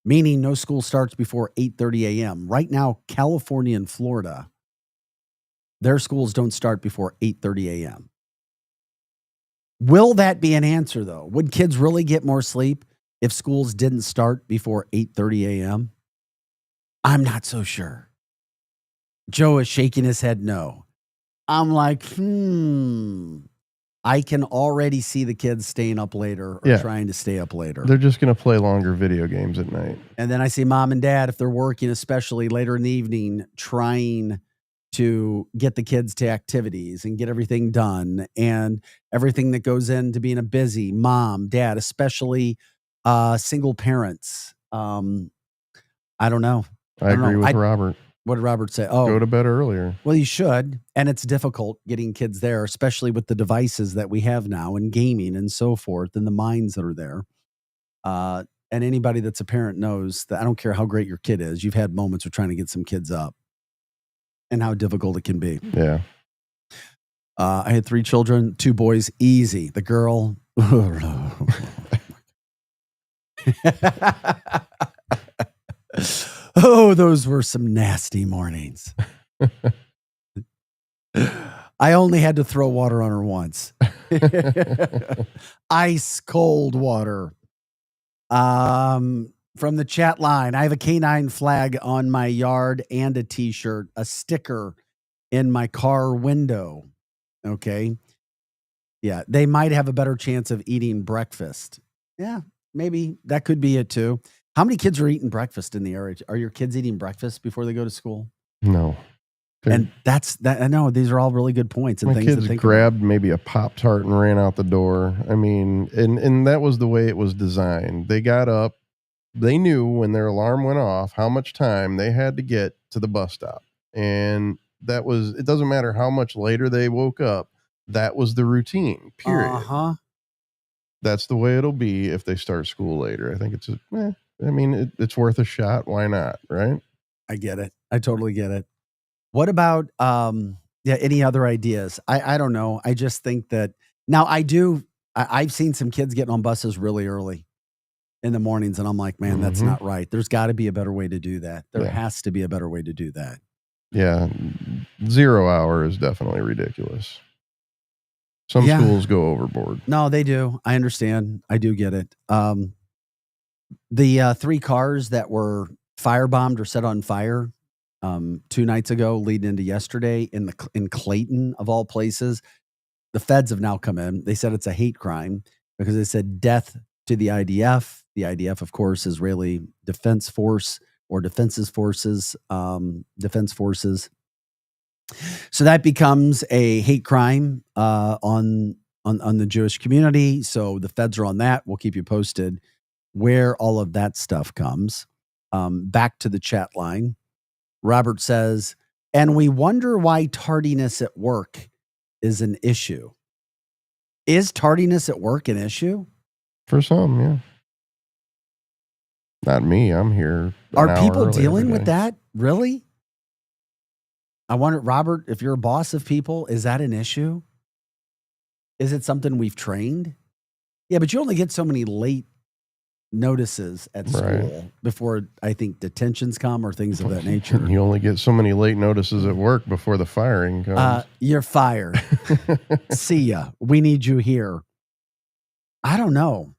meaning no school starts before 8:30 a.m. Right now, California and Florida, their schools don't start before 8:30 a.m. Will that be an answer, though? Would kids really get more sleep if schools didn't start before 8:30 a.m.? I'm not so sure. Joe is shaking his head no. I'm like, I can already see the kids staying up later or trying to stay up later. They're just going to play longer video games at night. And then I see mom and dad, if they're working, especially later in the evening, trying to get the kids to activities and get everything done and everything that goes into being a busy mom, dad, especially single parents. I don't know. I agree with Robert. What did Robert say? Oh, go to bed earlier. Well, you should. And it's difficult getting kids there, especially with the devices that we have now and gaming and so forth and the minds that are there. And anybody that's a parent knows that I don't care how great your kid is. You've had moments of trying to get some kids up and how difficult it can be. Yeah. I had 3 children, 2 boys, easy. The girl. Oh, those were some nasty mornings. I only had to throw water on her once. Ice cold water. From the chat line, I have a canine flag on my yard and a t-shirt, a sticker in my car window. Okay. Yeah, they might have a better chance of eating breakfast. Yeah, maybe that could be it too. How many kids are eating breakfast in the area? Are your kids eating breakfast before they go to school? No. And that's that. I know these are all really good points. And my things kids to think grabbed about. maybe a Pop-Tart and ran out the door. I mean, and that was the way it was designed. They got up. They knew when their alarm went off how much time they had to get to the bus stop. And that was, it doesn't matter how much later they woke up. That was the routine, period. Uh-huh. That's the way it'll be if they start school later. I think it's, it's worth a shot. Why not? Right. I get it. I totally get it. What about, any other ideas? I don't know. I just think that now I've seen some kids getting on buses really early in the mornings. And I'm like, man, that's not right. There's got to be a better way to do that. There has to be a better way to do that. Yeah. 0 hour is definitely ridiculous. Some schools go overboard. No, they do. I understand. I do get it. The 3 cars that were firebombed or set on fire 2 nights ago, leading into yesterday in Clayton, of all places, the feds have now come in. They said it's a hate crime because they said death to the IDF. The IDF, of course, Israeli Defense Force or Defense Forces. So that becomes a hate crime on the Jewish community. So the feds are on that. We'll keep you posted where all of that stuff comes. Back to the chat line. Robert says, and we wonder why tardiness at work is an issue. Is tardiness at work an issue? For some, yeah. Not me. I'm here. Are people dealing with that? Really? I wonder, Robert, if you're a boss of people, is that an issue? Is it something we've trained? Yeah, but you only get so many late notices at school before, I think, detentions come or things of that nature. You only get so many late notices at work before the firing comes. You're fired. See ya. We need you here. I don't know.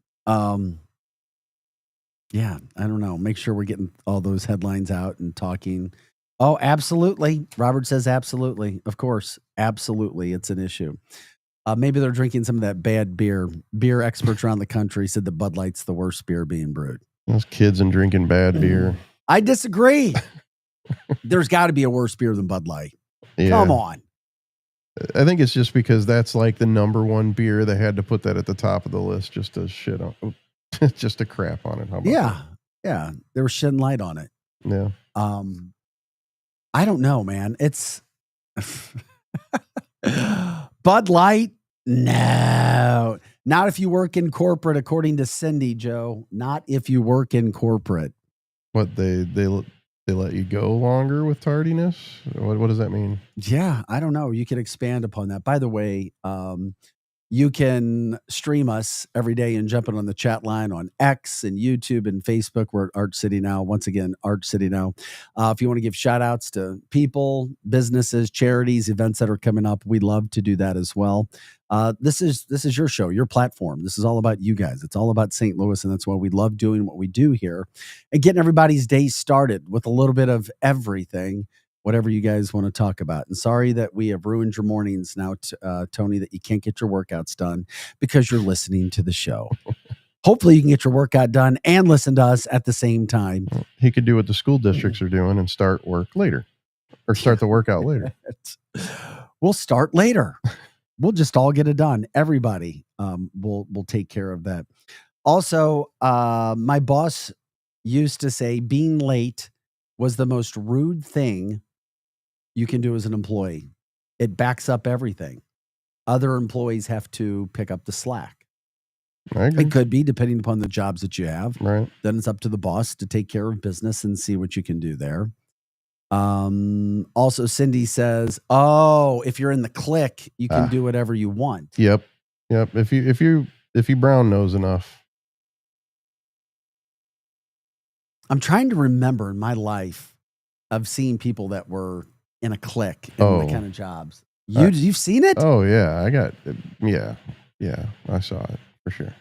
Yeah, I don't know. Make sure we're getting all those headlines out and talking. Oh, absolutely. Robert says absolutely. Of course. Absolutely. It's an issue. Maybe they're drinking some of that bad beer. Beer experts around the country said the Bud Light's the worst beer being brewed. Those kids and drinking bad beer. I disagree. There's got to be a worse beer than Bud Light. Yeah. Come on. I think it's just because that's like the number one beer. They had to put that at the top of the list just to shit on, just to crap on it. How about that? Yeah. They were shedding light on it. Yeah. I don't know, man. It's Bud Light. No, not if you work in corporate, according to Cindy, Joe. Not if you work in corporate. What they let you go longer with tardiness? What does that mean? Yeah, I don't know. You can expand upon that. By the way, you can stream us every day and jump in on the chat line on X and YouTube and Facebook. We're at Arch City Now. Once again, Arch City Now. If you want to give shout outs to people, businesses, charities, events that are coming up, we love to do that as well. This is your show, your platform. This is all about you guys. It's all about St. Louis, and that's why we love doing what we do here and getting everybody's day started with a little bit of everything, whatever you guys want to talk about. And sorry that we have ruined your mornings now, Tony, that you can't get your workouts done because you're listening to the show. Hopefully you can get your workout done and listen to us at the same time. He could do what the school districts are doing and start work later or start the workout later. We'll start later. We'll just all get it done. Everybody will take care of that. Also, my boss used to say being late was the most rude thing you can do as an employee. It backs up everything. Other employees have to pick up the slack. It could be, depending upon the jobs that you have. Right. Then it's up to the boss to take care of business and see what you can do there. Also, Cindy says, if you're in the clique, you can do whatever you want. Yep. If you brown nose enough. I'm trying to remember in my life of seeing people that were in a clique in the kind of jobs. You've seen it? Oh yeah. Yeah. I saw it for sure.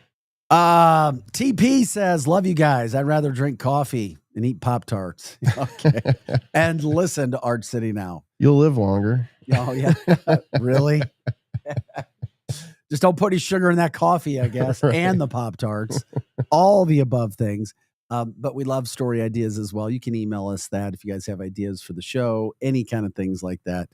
TP says, love you guys. I'd rather drink coffee and eat Pop-Tarts. Okay. And listen to Arch City Now. You'll live longer. Oh yeah. Really? Just don't put any sugar in that coffee, I guess. Right. And the Pop-Tarts, all the above things. But we love story ideas as well. You can email us that if you guys have ideas for the show, any kind of things like that.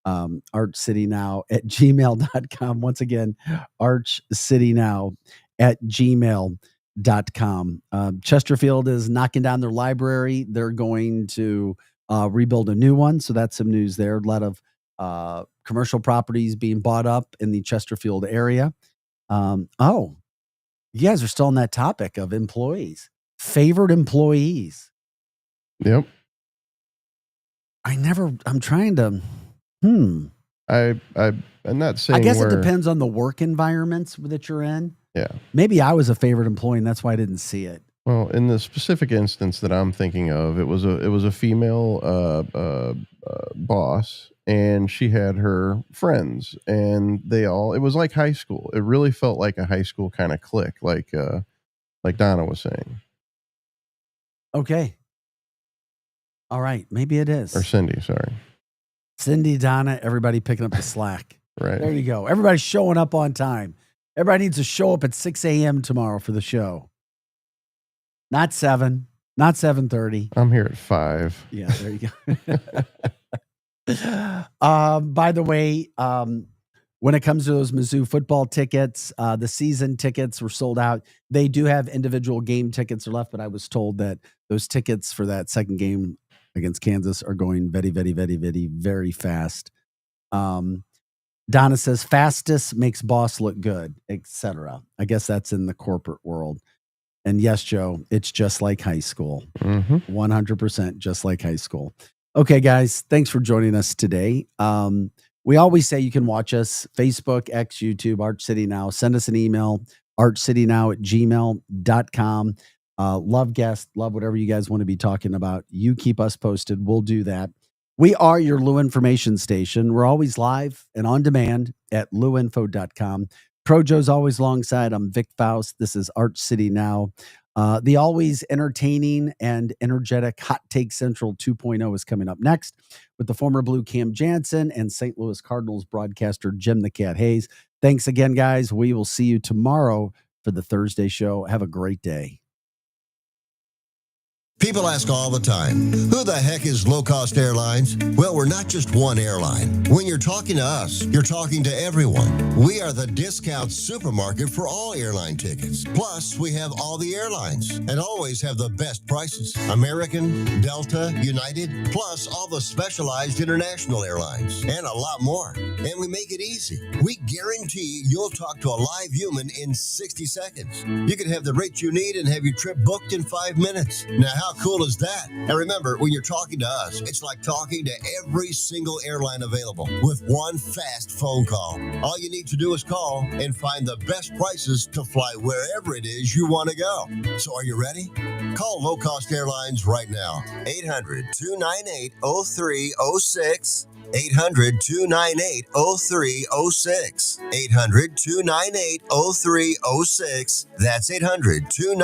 archcitynow@gmail.com. Once again, archcitynow@gmail.com. Chesterfield is knocking down their library. They're going to rebuild a new one. So that's some news there. A lot of commercial properties being bought up in the Chesterfield area. You guys are still on that topic of employees. Favorite employees. Yep. I'm trying to, I'm not saying I guess it depends on the work environments that you're in. Yeah. Maybe I was a favorite employee and that's why I didn't see it. Well, in the specific instance that I'm thinking of, it was a female boss, and she had her friends, and it was like high school. It really felt like a high school kind of clique, like Donna was saying. Okay. All right. Maybe it is. Or Cindy, sorry. Cindy, Donna, everybody picking up the slack. Right. There you go. Everybody's showing up on time. Everybody needs to show up at 6 a.m. tomorrow for the show. Not 7, not 7:30. I'm here at 5. Yeah, there you go. By the way, when it comes to those Mizzou football tickets, the season tickets were sold out. They do have individual game tickets left, but I was told that those tickets for that second game against Kansas are going very, very, very, very, very fast. Donna says, fastest makes boss look good, etc. I guess that's in the corporate world. And yes, Joe, it's just like high school. 100% just like high school. Okay, guys, thanks for joining us today. We always say you can watch us, Facebook, X, YouTube, Arch City Now. Send us an email, archcitynow@gmail.com. Love guests, love whatever you guys want to be talking about. You keep us posted. We'll do that. We are your Lou Information Station. We're always live and on demand at louinfo.com. Projo's always alongside. I'm Vic Faust. This is Arch City Now. The always entertaining and energetic Hot Take Central 2.0 is coming up next with the former Blue Cam Jansen and St. Louis Cardinals broadcaster Jim the Cat Hayes. Thanks again, guys. We will see you tomorrow for the Thursday show. Have a great day. People ask all the time, who the heck is Low Cost Airlines? Well, we're not just one airline. When you're talking to us, you're talking to everyone. We are the discount supermarket for all airline tickets. Plus, we have all the airlines and always have the best prices. American, Delta, United, plus all the specialized international airlines and a lot more. And we make it easy. We guarantee you'll talk to a live human in 60 seconds. You can have the rate you need and have your trip booked in 5 minutes. Now, how How cool is that? And remember, when you're talking to us, it's like talking to every single airline available with one fast phone call. All you need to do is call and find the best prices to fly wherever it is you want to go. So are you ready? Call Low Cost Airlines right now. 800-298-0306. 800-298-0306. 800-298-0306. That's 800-298-0306.